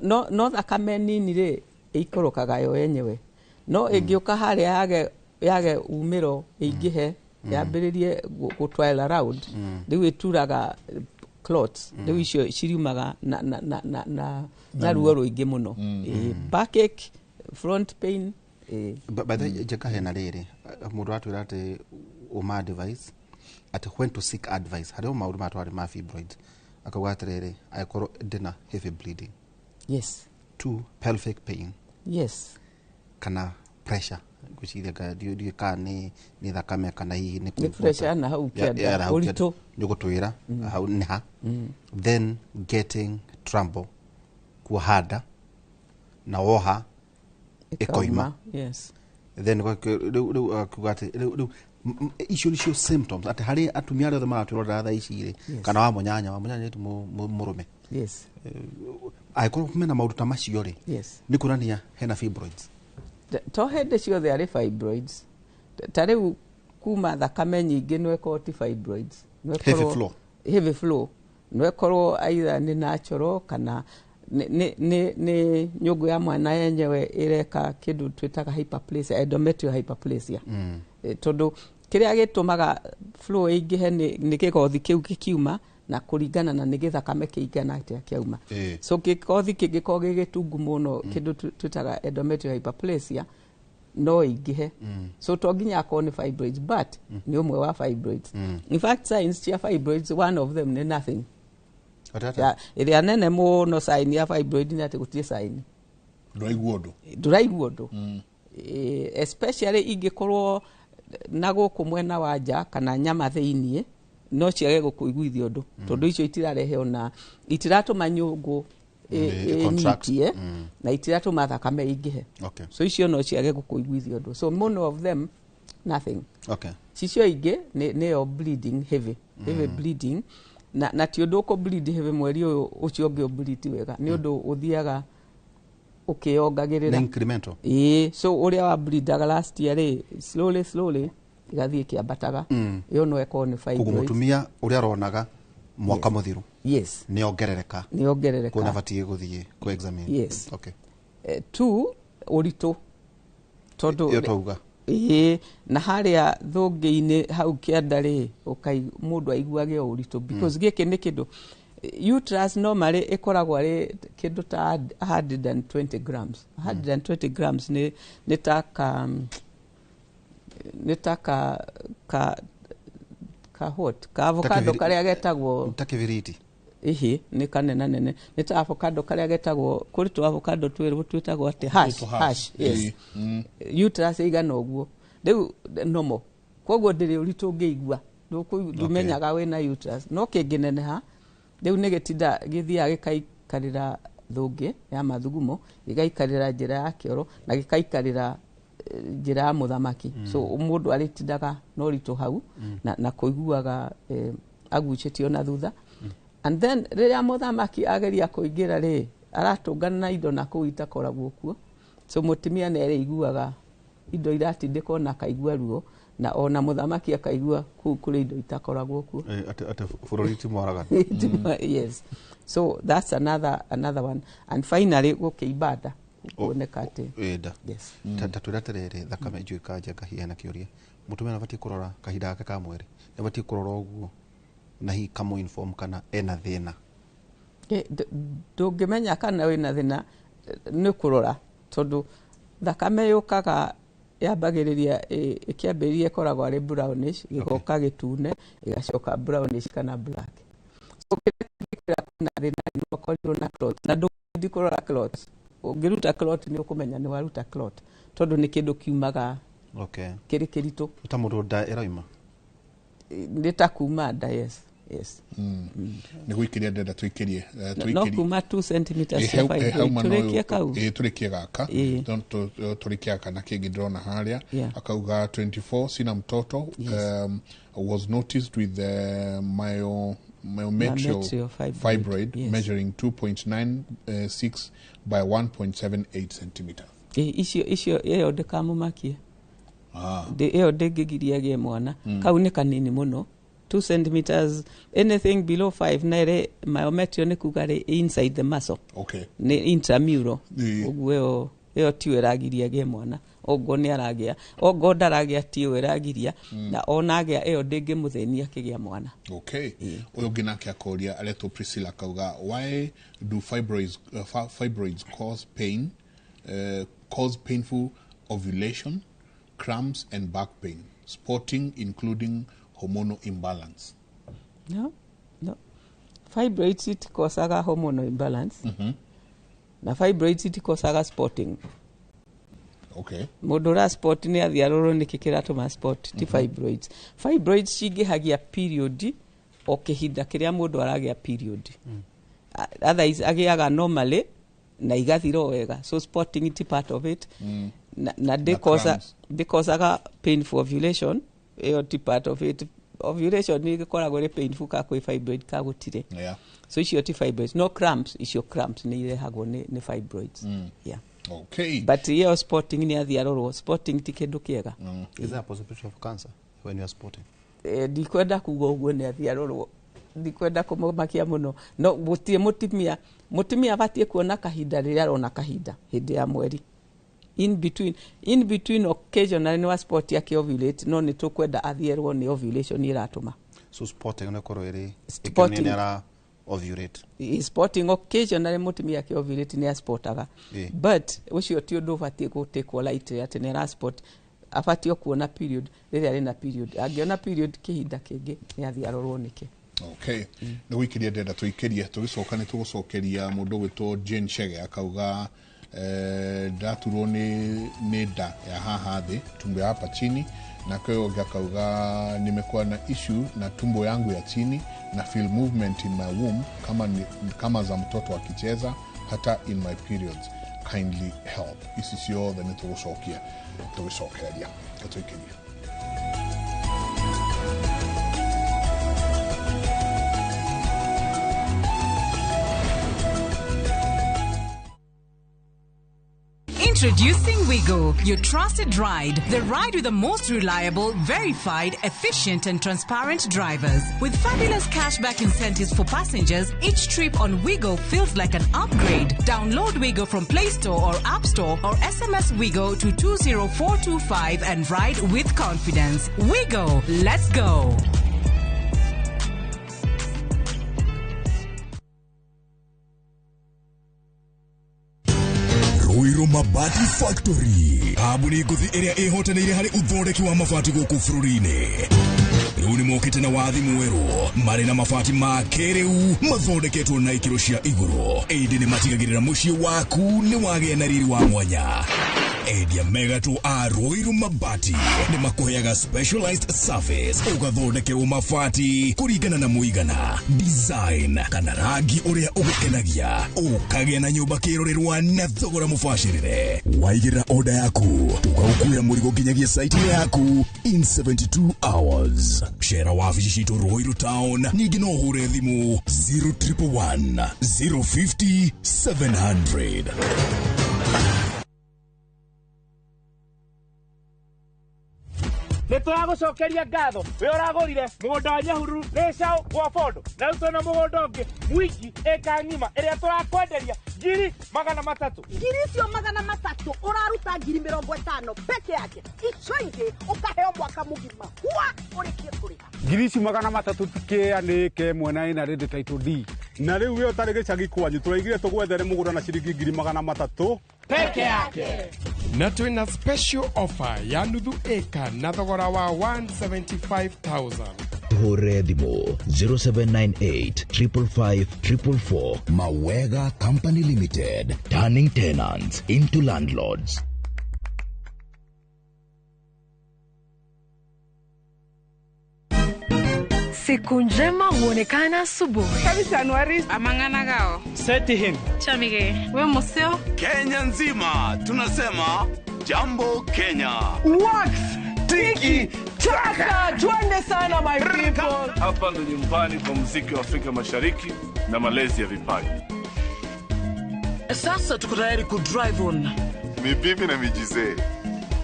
No thakame nini ri ikorokaga yo yenyewe. No ingiuka haria yage umiro ingihe yambiririe gutwile around riu ituraga clots riu icio ciriumaga na ruo ruingi muno. Backache, front pain. By the jeka hena riri mundu atwira ati uma advice ati when to seek advice hario maundu matwari ma fibroid akauga atiriri aikoro ndina heavy bleeding. Yes. 2 pelvic pain. Yes. Kana pressure gucithega dio ka ni thakame kana hihi ni pressure na hau kianda urito ni gutwira hau ni ha. Then getting trouble kuhada na woha ekoima. Yes. Then kugate issue symptoms ati hari atumia rothe maratwira tha ici kana wa munyanya tu murume. Yes. Aikoro kumena maundu ta macio ri. Yes. Ni kurania hena fibroids. To hende ciothe ari fibroids. Tariu kuma thakame nyingi no ekoti fibroids. No heavy flow. No ekoro either ni natural kana ni nyugu ya mwana yenyewe ireka kindu twitaga hyperplasia, endometrial hyperplasia. Tondu kiria gitumaga flow ingihe ni kigothi kiu kikiuma na kuringana na nigithakame kiigana atia kiauma. So gikothi kingikoge gitungu muno kindu twitaga endometrial hyperplasia no ingihe. So to nginya ko ni fibroids but ni umwe wa fibroids. In fact signs cia fibroids, one of them ni nothing. Iria nene muno sign ya fibroid ni ati gutire sign. Nduraiguo ndu. Especially ingikorwo na guku mwena wa nja kana nyama thiini no ciage gukuiguithio ndu tondu icio itirarehe ona itiratuma nyungu nyitie na itiratuma thakame ingihe. So icio no ciage gukuiguithio ndu. So one of them nothing. Cicio ingi ni bleeding heavy bleeding na ti undu ko bleed heavy mweri ucio ungi bleed wega ni undu uthiaga ukiyongagirira incremental. So uria wa bleedaga last year ri slowly igathie kiambataga yo no eko ni fibroids. Kugumutumia uria ronaga mwaka muthiru. Yes. Ni ongerereka kuna batie guthie ku examine. Yes. Okay. 2 urito tondu yotauga na haria thungi-ini hau kiandari ukai mundu aiguage urito because giki ni kindu uterus normally ikoragwo ari kindu ta 120 grams. 120 grams ni ka hot ka avocado karia getagwo takibiriti ihi nä kanena nene nä ta avocado karä a getagwo kå rä tå avocado twä twätagwo atä hash yes uterus igana å guo rä u nomo koguo ndä rä å ritå ngä igua ndåmenyaga wä na uterus no kä ngä neneha rä u nä gä tinda gä thiaga gä kaikarä ra thå ngä ya mathugumo gä gaikarä ra njä ra ya kä oro na gä kaikarä ra njä ra ya må thamaki so må ndå arä tindaga no ritå hau na kå iguaga agucä tio na thutha and then rä rä a må thamaki ageria kå ingä ra rä aratå ngana na indo na kå u itakoragwo kuo so må timia nä arä iguaga indo iratindä ka na akaigua ruo na ona må thamaki akaigua kå kå rä indo itakoragwo kuo yes so that's another one and finally gå kä ibada kuoneka atä yes ta twä ra atä rä rä thakame njå ä kanja ngahiana kä å ria må tå mä nabatiä kå rora kahinda gake ka mweri nabatiä kå rora å guo na hi kamå inform kana ena thä na ndå ngä menya kana wä na thä na nä kå rora tondå thakame yå kaga yambagä rä ria ä kä ambä ria ä koragwo arä brownish gä goka gä tune ä gacoka brownish kana black so na thä na no korirwo na clot na ndå ngä kå rora clot å ngä ruta clot nä å kå menya nä waruta clot tondå nä kä ndå kiumaga kä rä kä ritå ta må ndå nda ä raima nä ta kuma nda yes nä gå ikä ria ndenda tå ikä rie no kuma 2 centimeters tå rä kie kau tå rä kie gaka tå rä kie gaka na kä ngä ndä rona harä a akauga 24 sina mtoto was noticed with myometrial fibroid measuring 2.96 by 1.78 centimeters icio ĩyo ndĩkamũmakie ĩyo ndĩngĩgiria mwana kau nĩ kanini mũno 2 centimeters anything below 5 na ĩrĩ myometrial nĩ kuga rĩ inside the muscle nĩ intramural ũguo ĩyo ti ĩragiria mwana ogo nĩ aragĩa ogo ndaragĩa ti ĩragiria na onagĩa ĩyo ndĩngĩmũthĩnia kĩgĩa mwana ũyũ ũngĩ nake akoria aretwo Priscilla kauga why do fibroids cause painful ovulation, cramps and back pain, spotting including hormonal imbalance? No. Fibroids itikosaga hormonal imbalance. Na fibroids itikosaga spotting. Mũndũ ra spot nĩ athiarũrũ nĩ kĩratũma spot ti fibroids. Fibroids cingĩhagia period o kĩhinda kĩrĩa mũndũ aragĩa period. Otherwise agĩaga normally na igathira wega. So spotting is part of it. Na ndĩkosaga painful ovulation ĩyo ti part of it. Ovulation ni gĩkoragwo rĩ painful ka kwĩ fibroid ka gũtirĩ. So icio ti fibroids. No cramps, icio cramps nĩ irehagwo nĩ fibroids. But your spotting ni athiarũrwo spotting ti kĩndũ kĩega. Is there a possibility of cancer when you are spotting? Ndikwenda kuga ũguo nĩ athiarũrwo ndikwenda kũmũmakia mũno no gũtirĩ mũtumia abatie kuona kahinda rĩrĩa arona kahinda hĩndĩ ya mweri in between occasionally no spot yake ovulate no nĩ tũkwenda athiarũrwo nĩ ovulation iratũma so spotting nĩ korwo ĩrĩ spotting ara ovulate spotting occasionally mũtumia yake ovulate nĩ spotaga but ũcio ti ũndũ ũbatie gũtekwo light atĩ nĩ ra spot abatie kuona period rĩrĩa arĩ na period angĩona period kĩhinda kĩngĩ nĩ athiarũrwo nĩkĩ nĩ gũikĩria ndenda tũikĩrie tũgĩcoka nĩ tũgũcokeria mũndũ gwĩtwo Jane Chege akauga ndaturwo nĩ nda ya haha thĩ tumbo ya hapa chini na kwa hiyo akauga nimekuwa na issue na tumbo yangu ya chini na feel movement in my womb kama za mtoto akicheza hata in my periods kindly help isi sio the tũgĩcokeria tũikĩrie. Introducing Wigo, your trusted ride. The ride with the most reliable, verified, efficient and transparent drivers. With fabulous cashback incentives for passengers, each trip on Wigo feels like an upgrade. Download Wigo from Play Store or App Store or SMS Wigo to 20425 and ride with confidence. Wigo, let's go. Ruiru Mabati Factory. Kambuni nguthi ĩrĩa ĩhotanĩire harĩ ũthondeki wa mabati gũkũ bũrũri-inĩ. rĩu nĩ mokĩte na wathi mwerũ marĩ na mabati ma kĩrĩu mathondeketwo na ikĩro cia igũrũ ĩndĩ nĩ matigagĩrĩra mũciĩ waku nĩ wagĩa na riri wa mwanya. Endia megatũ a Roiro Mabati nĩ makũheaga specialized service ũgathondekerwo mabati kũringana na mũigana, design kana rangi ũrĩa ũgũkenagia, ũkagĩa na nyũmba kĩrorerwa na thogora mũbacĩrĩre. Waigĩrĩra order yaku tũgagũkuĩra mũrigo nginyagia site yaku in 72 hours. Cera wabici citũ Roiro Town, ningĩ no ũhũre thimũ 0111 050 700. Nituragucokeria ngatho we uragurire mugunda wa Nyahururu ni Shao gwa Bondo na ruto na mugunda ungi mwiki eka ngima iria turakwenderia ngiri 300. Ngiri cio 300 uraruta ngiri 50 peke yake. Ico ingi ukaheo mwaka mugima. Wa urikie kuriha. Ngiri cio 300 tukianike mwena ina ready title D. Na riu we utari gicagi kwanyu turaigire tugwethere mugunda na ciringi ngiri 300 peke yake. Na twina special offer ya nuthu eka na thogora wa 175,000. Hore thimo 0798 555 444. Mawega Company Limited, turning tenants into landlords. Siku njema huonekana asubuhi. Kabisa Januari amangana gao. Seti hin. Chamige. We museo. Kenya nzima tunasema jambo Kenya. Wax tiki taka twende sana my people. Hapa ndo nyumbani kwa muziki wa Afrika Mashariki na malezi ya vipaji. Sasa tuko tayari ku drive on. Mibibi na mijize.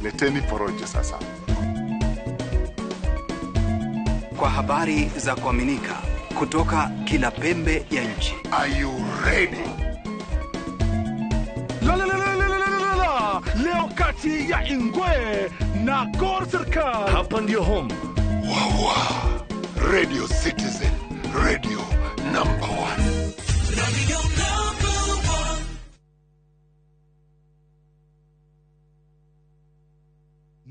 Leteni porojo sasa. Kwa habari za kuaminika kutoka kila pembe ya nchi. Are you ready? Leo kati ya Ingwe na Gor Serikali. Hapa ndio home. Wawa. Radio Citizen. Radio number 1. Radio number 1.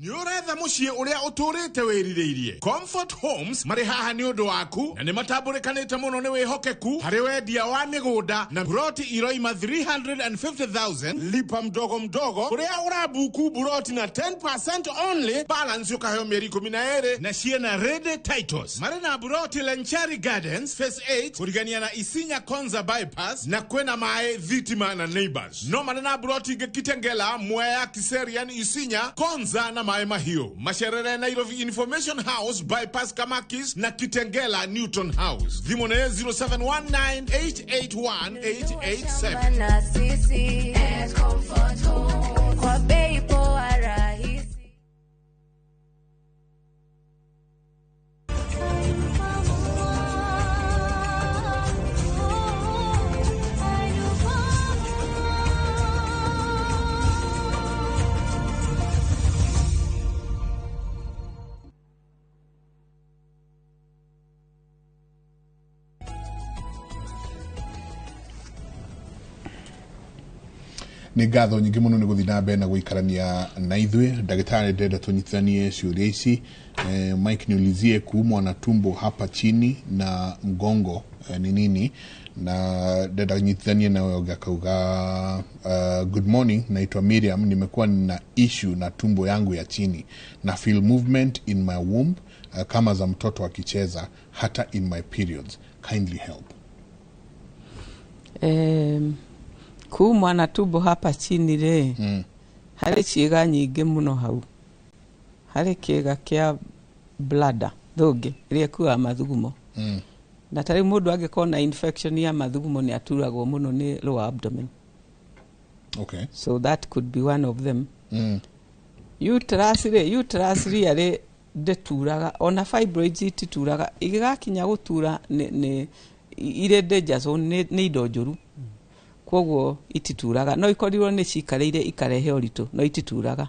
Nĩũretha mũciĩ ũrĩa ũtũrĩte wĩrirĩirie. Comfort Homes marĩ haha nĩ ũndũ waku na nĩ matambũrĩkanĩte mũno nĩ wĩhokeku harĩ wendia wa mĩgũnda na buroti iroima 350,000 lipa mdogo mdogo ũrĩa ũrabuku buroti na 10% only, balance ũkaheo mĩeri 12 na ciena ready titles. Marĩ na buroti Lenchari Gardens Phase 8 kũrigania na Isinya Konza bypass na kwena mae Thitima na Neighbors. No marĩ na buroti Kitengela, Mwea, Kiserian, Isinya, Konza na mae mahio. Masherere Nairobi Information House bypass Kamakis na Kitengela Newton House. Thimone 0719881887. Nĩ ngatho nyingĩ mũno nĩ gũthiĩ na mbere na gũikarania na ithuĩ. Ndagĩtarĩ ndenda tũnyitithanie ciũria ici. Mike niulizie kuumwa na tumbo hapa chini na mgongo ni nini, na ndenda nyitithanie na wewe akauga good morning, naitwa Miriam, nimekuwa na issue na tumbo yangu ya chini na feel movement in my womb kama za mtoto akicheza hata in my periods, kindly help. Kuumwa na tumbo hapa chini re harĩ ciĩga nyingĩ mũno hau. Harĩ kĩĩga kĩa bladder thũngĩ ĩrĩa ĩkuaga mathugumo. Na tarĩ mũndũ angĩkorwo na infection ya mathugumo nĩ aturagwo mũno nĩ lower abdomen. Okay. So that could be one of them. Uterus rĩarĩ ndĩturaga, ona fibroids itituraga. Igĩgakinya gũtura nĩ irĩ danger zone, nĩ indo njũru. Kwoguo itituraga, no ikorirwo nĩ cikarĩire ikarehe ũritũ, no itituraga.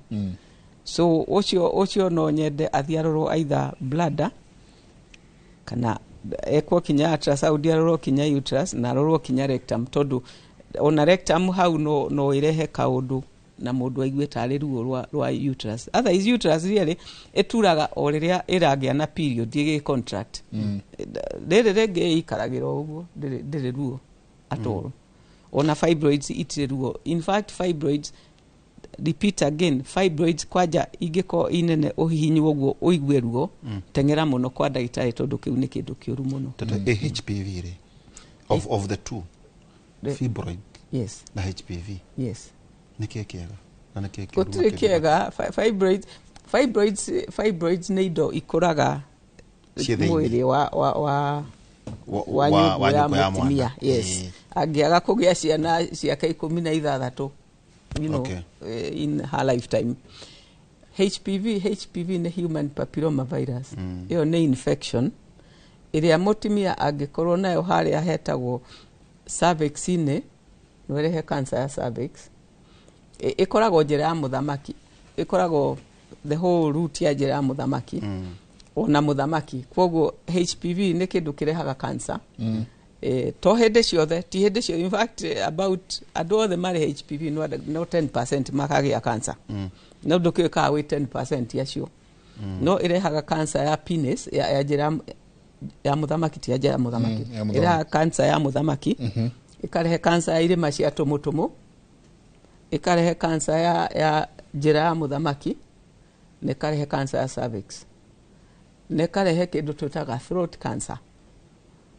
So ũcio no nyende athiarorwo either bladder kana ekwo kinya ultrasound arorwo kinya uterus na arorwo kinya rectum, tondu ona rectum hau no irehe kaundu na mũndũ aigue tarĩ ruo rwa uterus. Otherwise uterus really eturaga o rĩrĩa ĩragĩa na period ĩgĩ contract. Rĩrĩ rĩngĩ ikaragĩra ũguo ndĩrĩ ruo at all. Ona fibroids itirĩ ruo. In fact fibroids, repeat again, fibroids kwaja ingĩko inene ũhihinyi ũguo ũigue ruo tengera mũno kwa ndagĩtarĩ tondũ kĩu nĩ kĩndũ kĩũru mũno. HPV rĩ of the two, fibroid na HPV nĩkĩĩ kĩega na nĩkĩĩ kĩũru? Gũtirĩ kĩega. Fibroids nĩ indo ikũraga mwĩrĩ wa nyũmba ya mũtumia. Angĩaga kũgĩa ciana ciake 16, you know, in her lifetime. HPV nĩ human papilloma virus. Iyo nĩ infection ĩrĩa mũtumia angĩkorwo nayo harĩa hetagwo cervix-inĩ, no ĩrehe cancer ya cervix. Ĩkoragwo njĩra ya mũthamaki, ĩkoragwo the whole route ya njĩra ya mũthamaki, ona mũthamaki. Kwoguo HPV nĩ kĩndũ kĩrehaga cancer. To hĩndĩ ciothe, ti hĩndĩ ciothe. In fact, about andũ othe marĩ HPV no 10% makagĩa cancer. No ndũkĩkaga wĩ 10% yacio. No ĩrehaga cancer ya penis, ya njĩra ya mũthamaki, ti ya njĩra ya mũthamaki. Ĩrehaga cancer ya mũthamaki, ĩkarehe cancer ya irĩma cia tũmũtũmũ, ĩkarehe cancer ya njĩra ya mũthamaki, na ĩkarehe cancer ya cervix, na ĩkarehe kĩndũ twĩtaga throat cancer.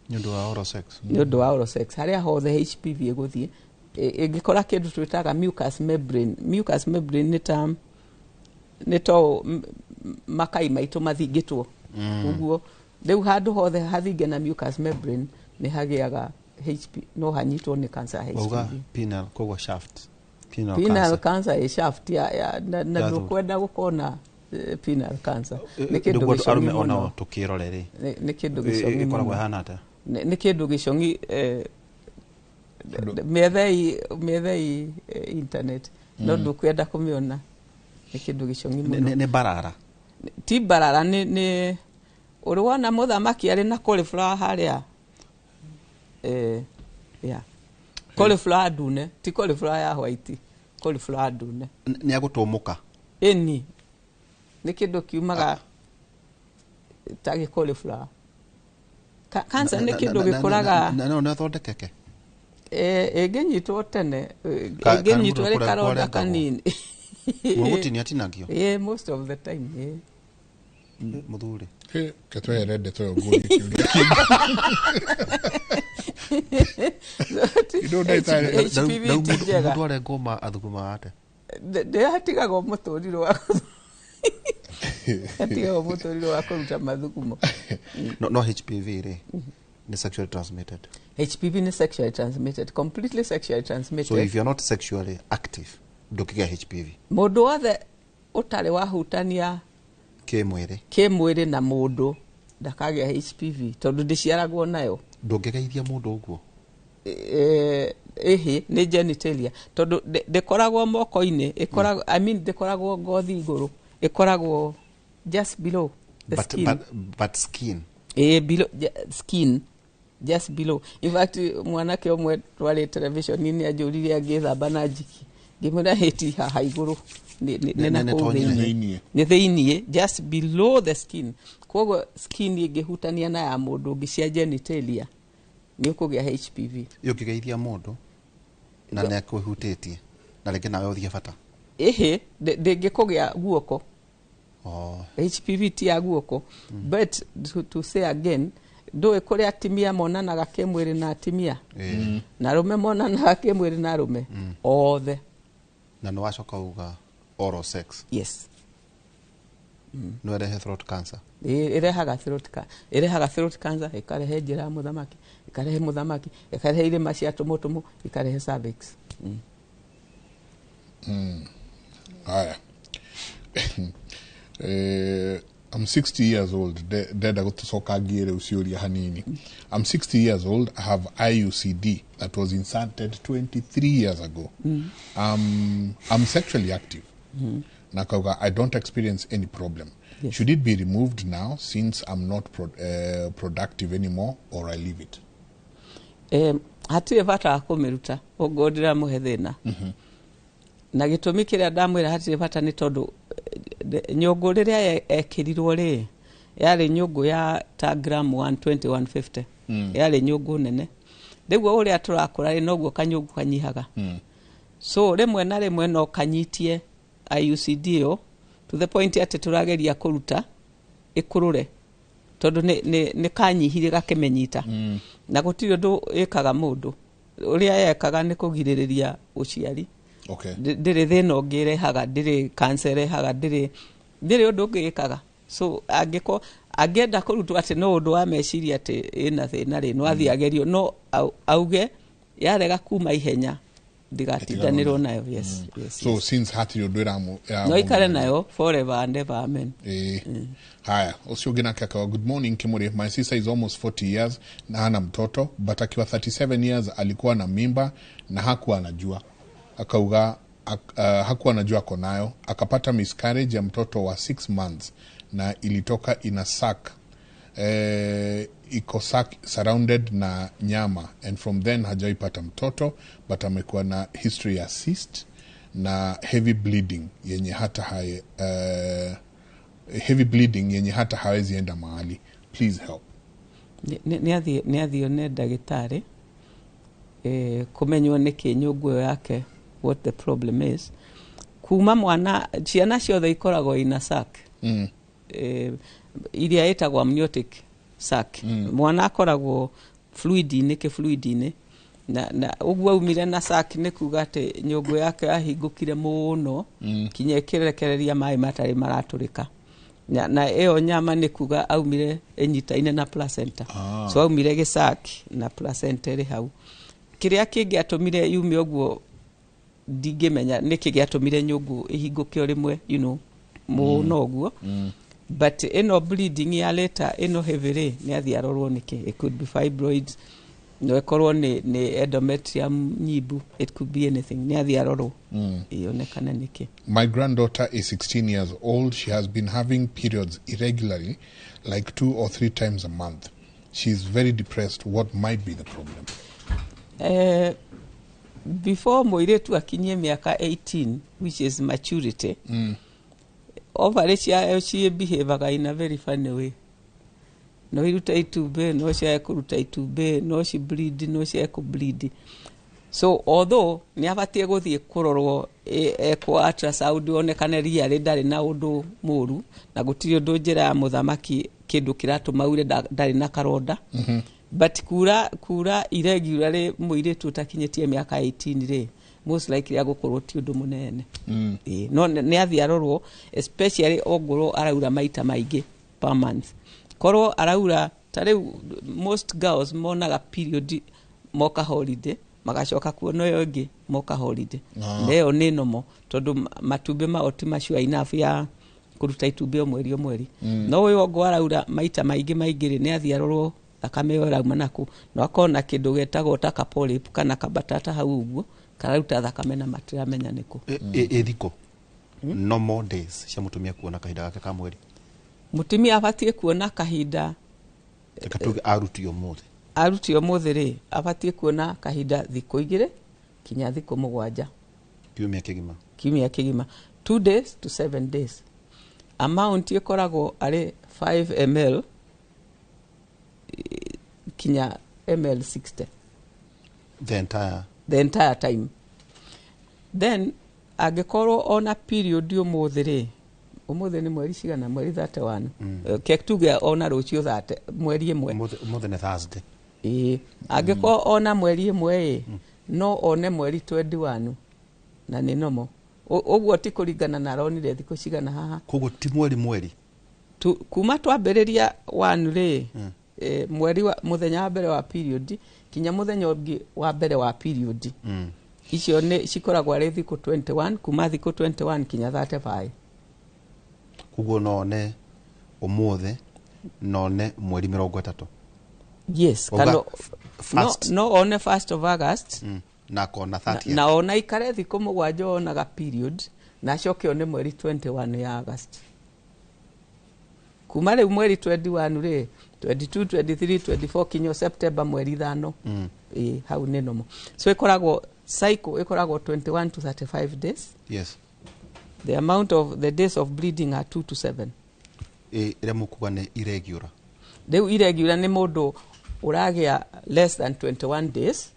Nĩ ũndũ wa oral sex. Nĩ ũndũ wa oral sex. Harĩa hothe HPV ĩgũthiĩ, ĩngĩkora kĩndũ twĩtaga mucous membrane. Mucous membrane nĩ to makai maitũ mathingĩtwo. Ũguo rĩu handũ hothe hathinge na mucous membrane nĩ hagĩaga HPV, no hanyitwo nĩ cancer HPV. Uga penile kogwa shaft. Penile cancer ya shaft na ndũkwenda gũkona penile cancer. Nĩ kĩndũ gĩcong'i mũno. Tukĩrorere. Nĩ kĩndũ gĩcong'i mũno. Ĩkoragwo hana atĩa? Nĩ kĩndũ gĩcong'i methei internet. No ndũkwenda kũmĩona. Nĩ kĩndũ gĩcong'i mũno. Nĩ barara. Ti barara, nĩ ũrĩwona mũthamaki arĩ na cauliflower harĩa. Cauliflower ndune, ti cauliflower ya white, cauliflower ndune. Nĩ agũtũmũka. Ĩni nĩ kĩndũ kiumaga ta cauliflower. Cancer nĩ kĩndũ gĩkũraga. No thondekeke. Ĩngĩnyitwo tene, ĩngĩnyitwo ĩrĩ karonda kanini. Mũgũtinia tinagio. Most of the time. Mũthuri. Ketweherende toyo ngũthi kĩũria kĩngĩ. Mũndũ arengwo athuguma ate. Ndĩratigagwo mũtũrĩre wa atigagwo mũtũrĩre wa kũruta mathugumo. No HPV rĩ nĩ sexually transmitted. HPV nĩ sexually transmitted, completely sexually transmitted. So if you're not sexually active, ndũkĩgĩa HPV. Mũndũ wothe ũtarĩ wahutania kĩmwĩrĩ na mũndũ ndakagĩa HPV tondũ ndĩciaragwo nayo. Ndũngĩgeithia mũndũ ũguo. Nĩ genitalia tondũ ndĩkoragwo moko-inĩ, ĩkoragwo, I mean ndĩkoragwo ngothi igũrũ, ĩkoragwo just below the skin. But skin. Below skin, just below. In fact, mwanake ũmwe twarĩ television-inĩ anjũrire agĩthamba na njiki, ngĩmwĩra hĩti haha igũrũ nĩ thĩiniĩ, just below the skin. Kwoguo skin ĩngĩhutania na ya mũndũ ũngĩ cia genitalia nĩ ũkũgĩa HPV. Ũngĩgeithia mũndũ na nĩ akũhutĩtie na rĩngĩ nawe ũthiĩ bata. Ndĩngĩkũgĩa guoko. HPV ti ya guoko. But to say again, ndũĩ kũrĩ atimia monanaga kĩmwĩrĩ na atimia, na arũme monanaga kĩmwĩrĩ na arũme othe. Na nĩ wacoka uga oral sex. Yes. No ĩrehe throat cancer. Ĩrehaga throat cancer, ĩkarehe njĩra ya mũthamaki, ĩkarehe mũthamaki, ĩkarehe irĩma cia tũmũtũmũ, ĩkarehe cervix. Haya. I'm 60 years old. Deda gutucoka ngire uciuria hanini. I'm 60 years old. I have IUCD that was inserted 23 years ago. I'm sexually active. Nakauga, I don't experience any problem. Yes. Should it be removed now since I'm not productive anymore, or I leave it? Hatirĩ bata wa kũmĩruta ũngĩendera mũhe thĩna. na gĩtũmi kĩrĩa ndamwĩra hatirĩ bata nĩ tondũ nyũngũ rĩrĩa ekirirwo rĩ yarĩ nyũngũ ya ta gram 120-150 yarĩ nyũngũ nene rĩguo ũrĩa tũrakũra rĩ noguo kanyũngũ kanyihaga so rĩmwe na rĩmwe no kanyitie IUCD ĩyo to the point atĩ tũrageria kũruta ĩkũrũre tondũ nĩ kanyihire gakĩmenyita na gũtirĩ ũndũ ĩkaga mũndũ ũrĩa yekaga nĩ kũgirĩrĩria ũciari ndĩrĩ thĩna ũngĩ ĩrehaga ndĩrĩ cancer ĩrehaga ndĩrĩ ũndũ ũngĩ ĩkaga so angĩenda kũrutwo atĩ no ũndũ wa meciria atĩ ĩna thĩna rĩ no athiĩ agerio no auge yarega kuma ihenya ndigatindanĩrwo nayo yes. So since hatirĩ ũndũ no ikare nayo forever and ever amen. Haya ucio ũngĩ nake akawa good morning Kimuri, my sister is almost 40 years na hana mtoto but akiwa 37 years alikuwa na mimba na hakuwa anajua akauga hakuwa anajua ako nayo akapata miscarriage ya mtoto wa 6 months na ilitoka ina sac iko sac surrounded na nyama and from then hajaipata mtoto but amekuwa na history ya cyst na heavy bleeding yenye hata hawezi enda mahali. Please help. Ni athione ndagĩtarĩ kumenywo nĩkĩ nyũngũ yake what the problem is. Kuma mwana ciana ciothe ikoragwo ina sac iria ĩtagwo amniotic sac mwana akoragwo fluid-inĩ na ũguo umire na sac nĩ kuga atĩ nyũngũ yake yahingũkire mũno kinya ĩkĩrekereria maĩ matarĩ maratũrĩka na ĩyo nyama nĩ kuga aumire ĩnyitaine na placenta so aumire gĩsac na placenta ĩrĩ hau kĩrĩa kĩngĩatũmire yume ũguo ndingĩmenya nĩkĩ gĩatũmire nyũngũ ĩhingũke rĩmwe mũno ũguo but ĩno bleeding ya later ĩno heavy nĩ athiĩ arorwo nĩkĩ it could be fibroids no ĩkorwo nĩ endometrium nyibu it could be anything nĩ athiĩ arorwo ĩonekane nĩkĩ. My granddaughter is 16 years old. She has been having periods irregularly like 2 or 3 times a month. She is very depressed. What might be the problem? Before mũirĩtu akinyie mĩaka 18 which is maturity ovaries yayo behavior in a very funny way. No iruta itumbĩ no cia kũruta itumbĩ no ci bleed no cia bleed so although ni abatie gũthiĩ kũrorwo ekwo ultrasound onekane ria rĩndarĩ na ũndũ mũru na gũtirĩ ũndũ njĩra ya mũthamaki kĩndũ kĩratũma ure ndarĩ na karonda but kura irregularly mũirĩtu utakinyĩtie mĩaka 18 rĩ most likely agũkorwo ti ũndũ mũnene no nĩ athiĩ arorwo especially ongorwo araura maita maingĩ per month korwo araura tarĩu most girls monaga period moka holiday magacoka kuona yo ĩngĩ moka holiday leo nĩ nomo tondũ matumbĩ mao ti macio enough ya kũruta itumbĩ mweri mweri no ũyũ ongo araura maita maingĩ rĩ nĩ athiĩ arorwo thakame yo rauma naku no akona kĩndũ getagwo ta kapolip kana kabatata hau ũguo kararuta thakame na matiramenya nĩkũ thikũ normal days cia mũtumia kuona kahinda gake ka mweri mutumia abatie kuona kahinda arutio mũthĩ rĩ abatie kuona kahinda thikũ 2 kinya thikũ 7 kiumia kĩgima 2 days to 7 days amount ĩkoragwo arĩ 5 ml kinya ml 60 the entire time then angĩkorwo ona period ũmũthĩ rĩ umuthi ni mweri cigana mweri 31 kektuge ona rũcio 30 mweri 1 umuthi ni Thursday angĩkorwo ona mweri 1 no one mweri 21 na nĩ nomo ũguo ti kũringana na ronire thikũ cigana haha koguo ti mweri kuma twambĩrĩria 1 rĩ mweri wa muthenya wa mbere wa period kinya muthenya ũngĩ wa mbere wa period icio nĩ cikoragwo arĩ thikũ 21 kuma thikũ 21 kinya 35 kuguo none umuthi none mweri 30 yes kana no one 1st of August na kona 30 na ona ikare thikũ 7 onaga period na coke one mweri 21 ya August kuma rĩu mweri 21 rĩ 22 23 24 kinya September mweri 5 hau nĩ nomo so ikoragwo cycle ikoragwo 21 to 35 days. Yes. The amount of the days of bleeding are 2 to 7. Ira mukuga ni irregular. Rĩu irregular nĩ mũndũ ũragĩa less than 21 days.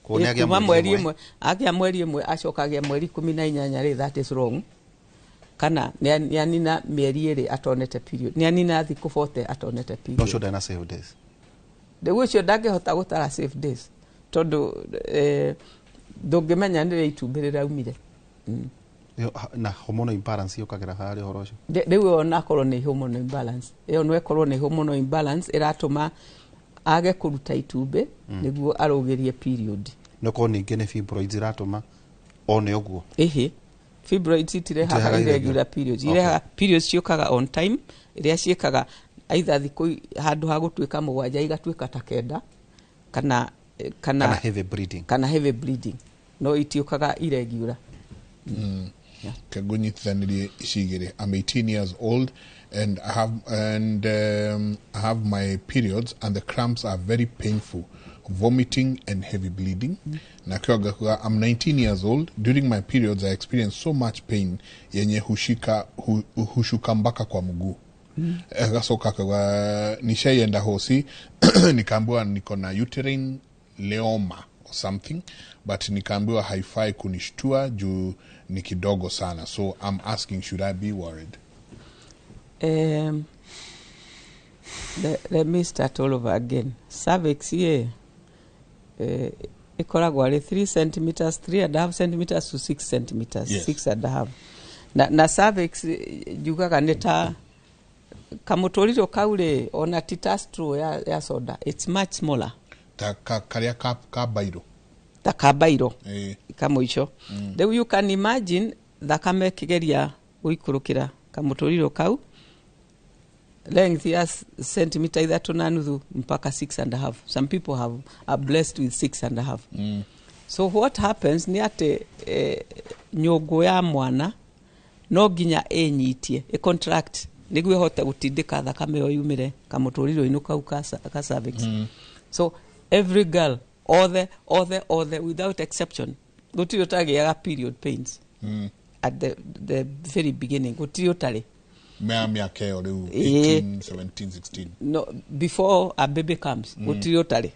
Kuma mweri ĩmwe agĩa mweri ĩmwe acokagia mweri 18 rĩ, that is wrong. Kana nĩanina mĩeri ĩrĩ atonete period. Nĩanina thikũ 40 atonete period. No should I save days. Rĩu ũcio ndangĩhota gũtara save days. Tondũ ndũngĩmenya nĩ itumbĩ rĩraumire. Na hormonal imbalance yokagera harĩ horo ũcio. Rĩu ona korwo nĩ hormonal imbalance. Ĩyo no ĩkorwo nĩ hormonal imbalance ĩratũma age kũruta itumbĩ nĩguo arũgĩrie period. No ko ningĩ nĩ fibroids iratũma one ũguo. Fibroids itirehaga irregular periods. Irehaga periods ciũkaga on time, iria ciĩkaga either thikũ handũ ha gũtuĩka 7 igatuĩka ta 9 kana heavy bleeding. Kana heavy bleeding. No itiũkaga irregular. Kagunyitithanirie icigĩrĩ. I'm 18 years old and I have my periods and the cramps are very painful, vomiting and heavy bleeding. I'm 19 years old. During my periods I experience so much pain yenye hushuka mpaka kwa mguu. Gasoka kwa nishaienda hosi nikaambiwa niko na uterine leoma or something, but nikaambiwa haifai kunishtua juu ni kidogo sana. So I'm asking, should I be worried? Let me start all over again. Cervix here ikoragwo ari 3 centimeters, 3.5 centimeters to 6 centimeters, yes. 6.5. Na cervix jugaga neta kamutoriro kaure ona titastro ya soda. It's much smaller. Karia kabairo. Ta kabairo. Kamuicho. Then you can imagine thakame kigeria guikurukira kamutoriro kau. Length ya centimeter 3.5 mpaka 6.5. Some people are blessed with 6.5. So what happens ni ate nyogo ya mwana no ginya enyitie contract niguo hote gutindika thakame yo yumire kamutoriro inu kau ka cervix. So every girl all the without exception gutiri utagiaga period pains at the very beginning gutiri utari miaka yo 18 17 16 no before a baby comes gutiri utari.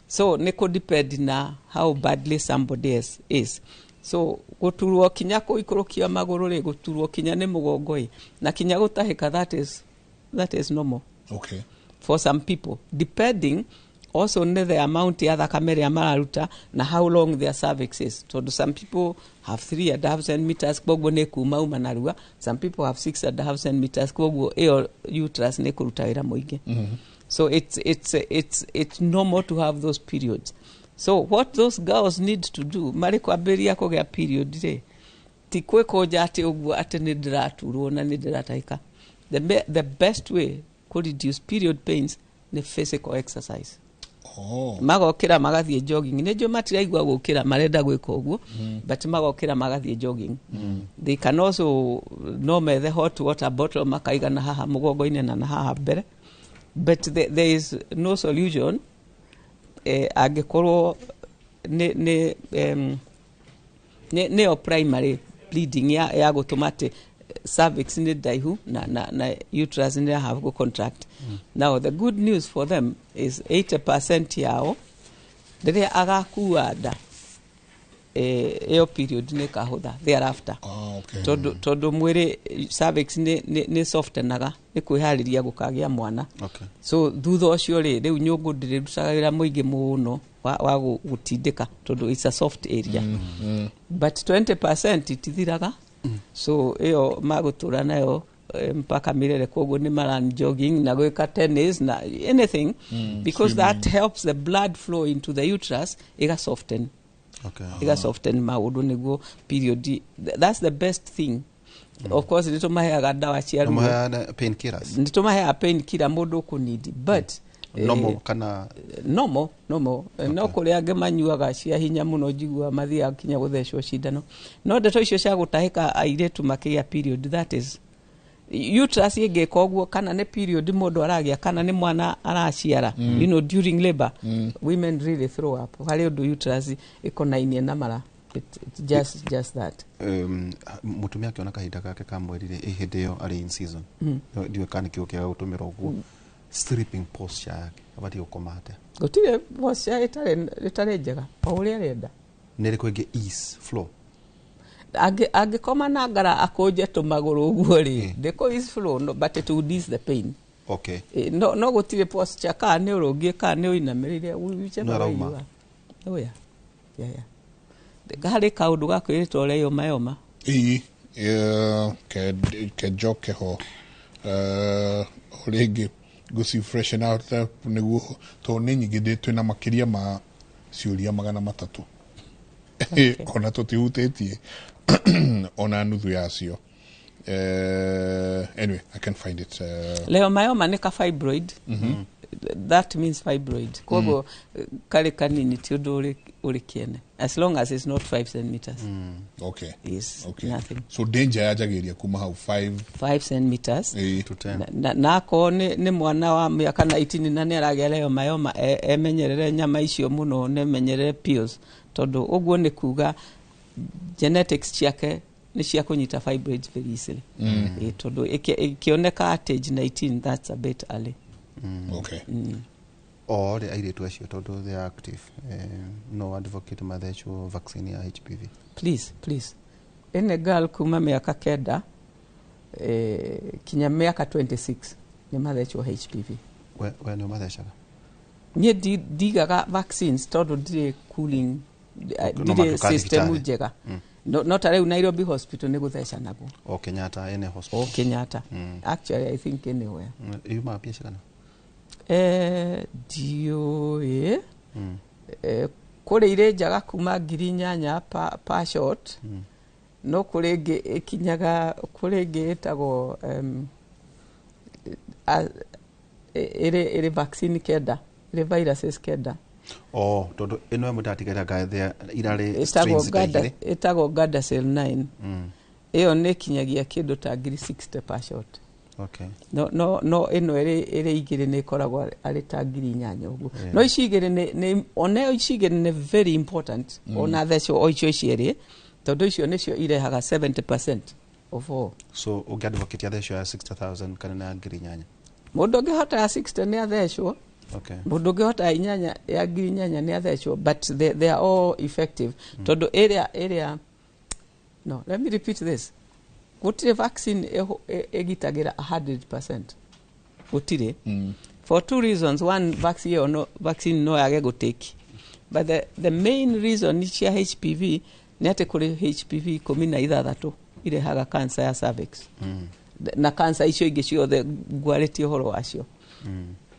So neko depend na how badly somebody is. So guturwo kinya kuikurukia maguru ri guturwo kinya ni mugongo na kinya gutahika, that is normal. Okay. For some people depending also on the amount ya thakame ya mararuta na how long their cervix is. So some people have 3.5 centimeters kwoguo ne kuma uma narua. Some people have 6.5 centimeters kwoguo eo uterus ne kuruta wira muingi. So it's normal to have those periods. So what those girls need to do mari kwambiria kugea period ri ti kwikoja ati uguo ati ni ndiraturwo na ni ndirataika. The best way to reduce period pains ni physical exercise. Magokira magathie jogging nejo matiraigwa gukira marenda gwika uguo but magokira magathie jogging. They can also no me the hot water bottle makaigana haha mugongo-ine na haha mbere, but there is no solution agikorwo ne primary bleeding ya gutumate cervix ni daihu na uterus ni have go contract. Now the good news for them is 80% yao dere agakua da period ni kahutha thereafter. Okay. Todo mwire cervix ni softenaga ni kwihariria gukagia mwana. Okay. So thutha ucio riu nyungu ndirutagira muingi muno wa gutindika todo it's a soft area. But 20% itithiraga. So iyo magutura nayo mpaka mirere kwoguo ni maran jogging na gwika tennis na anything because that helps the blood flow into the uterus iga soften. Okay. Iga soften maudu niguo period. That's the best thing. Of course nitumaheaga dawa cia ruo. Nitumaheaga painkillers. Nitumaheaga painkiller mundu kunidi but normal kana normal no kuria ngemanyuaga cia hinya muno njigua mathia kinya guthecwo cindano no ndeto icio cia gutahika airetu makia period that is uterus ingĩka ũguo kana nĩ period mũndũ aragia kana nĩ mwana araciara you know during labor women really throw up harĩ ũndũ uterus ĩkonainie na mara it's just that mutumia akiona kahinda gake ka mweri hĩndĩ ĩyo arĩ in season ndiwe kana kĩo kĩa gũtũmĩra ũguo sleeping posture yake abati gũkoma atĩa gũtirĩ posture ĩtarĩ njega o ũrĩa arenda nĩ ĩrĩkũ ĩngĩ ease flow angĩkoma na ngara akũnje tũmagũrũ ũguo rĩ ndĩkũ ease flow no, but it would ease the pain. Okay. No gũtirĩ posture ka nĩ ũrũngie ka nĩ ũinamĩrĩire whichever way you are. Oh yeah. Harĩ kaũndũ ga kwĩrĩtwo yoma kejoke ho rĩngĩ gũci freshen out nĩguo tondũ nĩ nyingĩ ndĩ twĩna makĩria ma ciũria 300 ona tũtihutĩtie ona nuthu yacio. Anyway, I can find it. Leiomyoma nĩ ka fibroid. That means fibroid. Koguo kari kanini ti ũndũ ũrĩ kĩene. As long as it's not 5 centimeters. Okay. Is okay. Nothing. So danger yajagĩria kuma hau 5 centimeters to 10. Nako nĩ mwana wa mĩaka 19 na nĩ aragĩa leiomyoma emenyerere nyama icio mũno nĩ menyerere pills tondũ ũguo nĩ kuga genetics ciake nĩ cia kũnyita fibroids very easily. Tondũ ikioneka at age 19 that's a bit early. Okay. Or the idea to issue todo they are active. No advocate mathecho vaccine ya HPV. Please. Ene girl kuma miaka 9 kinya miaka 26 ni mathecho HPV. We no mathechaga. Nye digaga vaccines todo dire cooling dire system njega. Not rĩu Nairobi hospital nĩ gũtheca naguo. O Kenyatta ene hospital. O Kenyatta. Actually I think anywhere. You ma pia shikana. Diyo kũrĩ irĩ njaga kuma 8,000 per shot no kũrĩ ĩngĩ ĩkinyaga kũrĩ ĩngĩ ĩtagwo ĩrĩ vaccine kenda ĩrĩ viruses kenda. Todo eno mutatigera gathia irare strains gaigire ĩtagwo Gardasil 9 ĩyo nĩ kinyagia kĩndũ ta 60 per shot. Okay. No eno ere igire ne koragwa ari tagiri nyanya ugu. No ishigire ne one ishigire ne very important. Ona thecho oicho ishire. Todo icio necio irehaga 70% of all. So ugadvocate ya thecho ya 60,000 kana na ngiri nyanya. Mundu ngihota ya 60 ne athecho. Okay. Mundu ngihota inyanya ya ngiri nyanya ne athecho but they are all effective. Todo area no, let me repeat this. Gutire vaccine egitagira 100%. Gutire. For two reasons. One, vaccine no yage guteki. But the main reason ni cia HPV ni ate kuri HPV 16 irehaga cancer ya cervix. Na cancer icio ingĩ ciothe ngwarĩtie ũhoro wacio.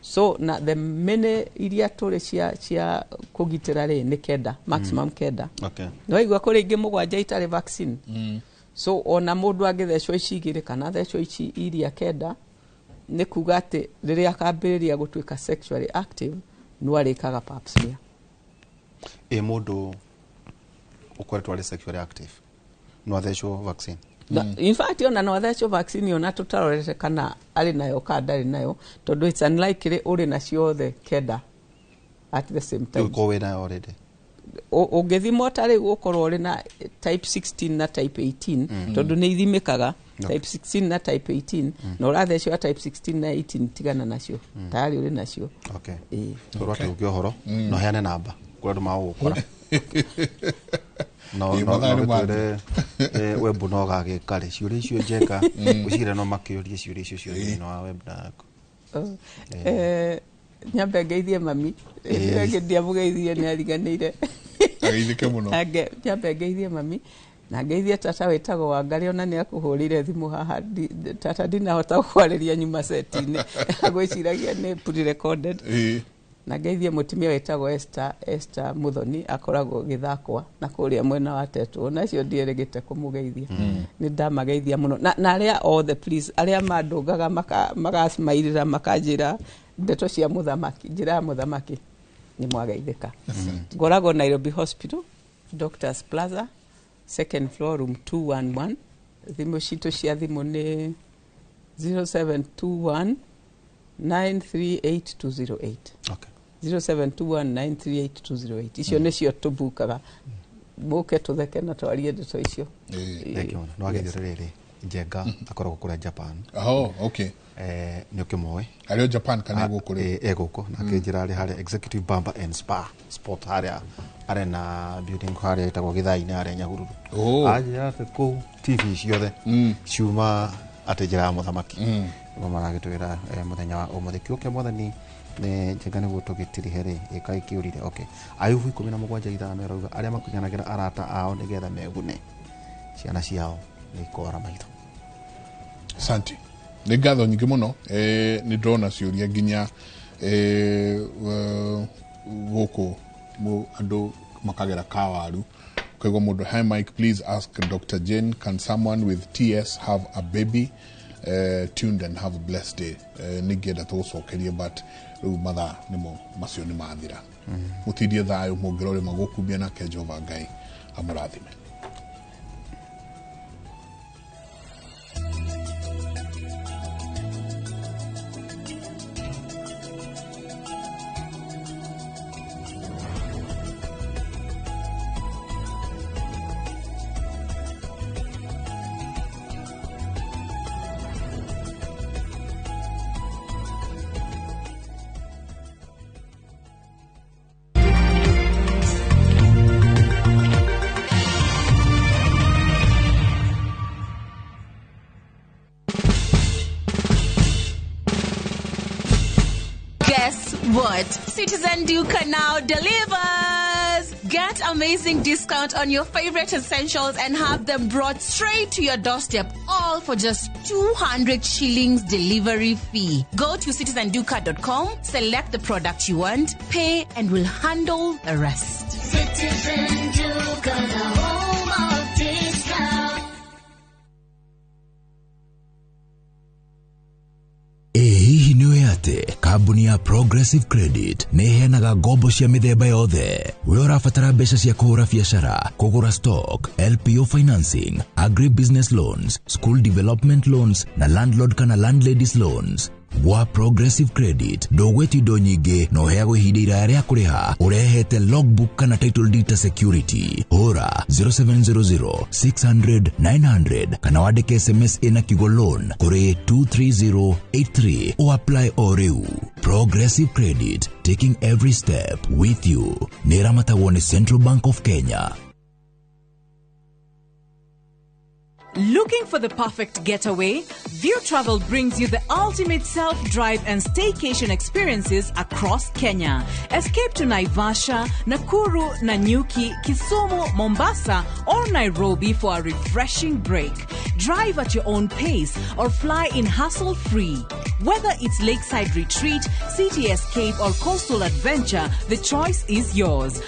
So na the many iria tũrĩ cia kũgitĩra rĩ nĩ kenda, maximum kenda. Okay. No igua kũrĩ ingĩ mũgwanja itarĩ vaccine. So ona mũndũ angĩthecwo ici igĩrĩ kana thecwo ici iria kenda nĩ kuga atĩ rĩrĩa akambĩrĩria gũtuĩka sexually active no arĩkaga pap smear. Mũndũ ũkoretwo arĩ sexually active no athecwo vaccine. In fact ona no athecwo vaccine ona tũtarorete kana arĩ nayo kana ndarĩ nayo tondũ it's unlikely ũrĩ na ciothe kenda at the same time. Uko wena already. Ũngĩthimwo tarĩ gũkorwo ũrĩ na type 16 na type 18 tondũ nĩ ithimĩkaga type 16 na type 18 na ũrathecwo type 16 na 18 tigana nacio tayari ũrĩ nacio. Okay. Rwate ũngĩohoro no heane namba kũrĩa andũ magũgũkora. No web no gagĩkarĩ ciũria icio njeka ũcigĩre no makĩũrie ciũria icio ciothe thĩinĩ wa web yaku. Nyambe ngeithie mami ĩrĩa ndiamũgeithie nĩ ariganĩire. Ageithĩke mũno. Nyambe ngeithie mami na ngeithie tata wĩtagwo Wangari ona nĩ akũhũrire thimũ haha tata ndinahota kwarĩria nyuma seti-inĩ agwĩciragia nĩ pre-recorded. Na ngeithie mũtumia wĩtagwo Esther Muthoni akoragwo gĩthakwa na kũrĩa mwena wa Tetũ nacio ndierĩgĩte kũmũgeithia. Nĩ ndamageithia mũno na arĩa othe please arĩa mandũngaga magasmairĩra makanjĩra ndeto cia mũthamaki njĩra ya mũthamaki nĩ mwageithĩka. Ngoragwo Nairobi Hospital Doctors Plaza 2nd floor room 211. Thimũ citũ cia thimũ nĩ 0721 938 Okay. 0721 938 208 icio nĩcio tũbukaga mũke tũtheke na twarie ndeto icio. No agethire rĩrĩ Njenga akoragwo kũrĩa Japan. Okay. Nĩ ũkĩmoĩ arĩ Japan kana gũkũ rĩ gũkũ na kĩnjĩra arĩ harĩa Executive Barber and Spa Sport harĩa arĩ na building harĩa ĩtagwo Gĩthai-inĩ harĩa Nyahururu. Anjĩra atĩ kũu TV ciothe ciuma atĩ njĩra ya mũthamaki nĩguo maragĩtwĩra mũthenya wa ũmũthĩ kĩũkia mwathani nĩ Njenga nĩguo tũgĩtirihe rĩ ĩka ĩkĩũrire. Okay, Ayubu 17:5 arauga arĩa makunyanagĩra arata ao nĩgetha megune ciana ciao nĩ ikora maitho. Asante. Nĩ ngatho nyingĩ mũno nĩ ndona ciũria nginya gũkũ andũ makagera kawaru koguo mũndũ hi Mike, please ask Dr. Jane, can someone with TS have a baby? Tuned and have a blessed day. Nĩngĩenda tũgũcokerie but rĩu mathaa nĩmo macio nĩ mathira. Mũtindie thayũ mũngĩrore magũkumbia nake Jehova Ngai amũrathime. What? Citizen Duca now delivers! Get amazing discount on your favorite essentials and have them brought straight to your doorstep, all for just 200 shillings delivery fee. Go to citizenduca.com, select the product you want, pay, and we'll handle the rest. Citizen Duca, the home of discount. Hihi nĩũĩ atĩ kambuni ya Progressive Credit nĩ iheanaga ngombo cia mĩthemba yothe? We ũrabatara mbeca cia kũhũra biacara, kũgũra stock, LPO financing, agribusiness loans, school development loans na landlord kana landladies loans. Gwa Progressive Credit ndũgwĩtio indo nyingĩ na ũheagwo ihinda iraya rĩa kũrĩha ũrehete logbook kana title deed ta security. Hũra 0700 600 900 kana wandĩke SMS ĩna kiugo loan kũrĩ 23083 o apply o rĩu. Progressive Credit, taking every step with you. Nĩ ĩramatagwo nĩ Central Bank of Kenya. Looking for the perfect getaway? View Travel brings you the ultimate self-drive and staycation experiences across Kenya. Escape to Naivasha, Nakuru, Nanyuki, Kisumu, Mombasa, or Nairobi for a refreshing break. Drive at your own pace or fly in hassle-free. Whether it's lakeside retreat, city escape, or coastal adventure, the choice is yours.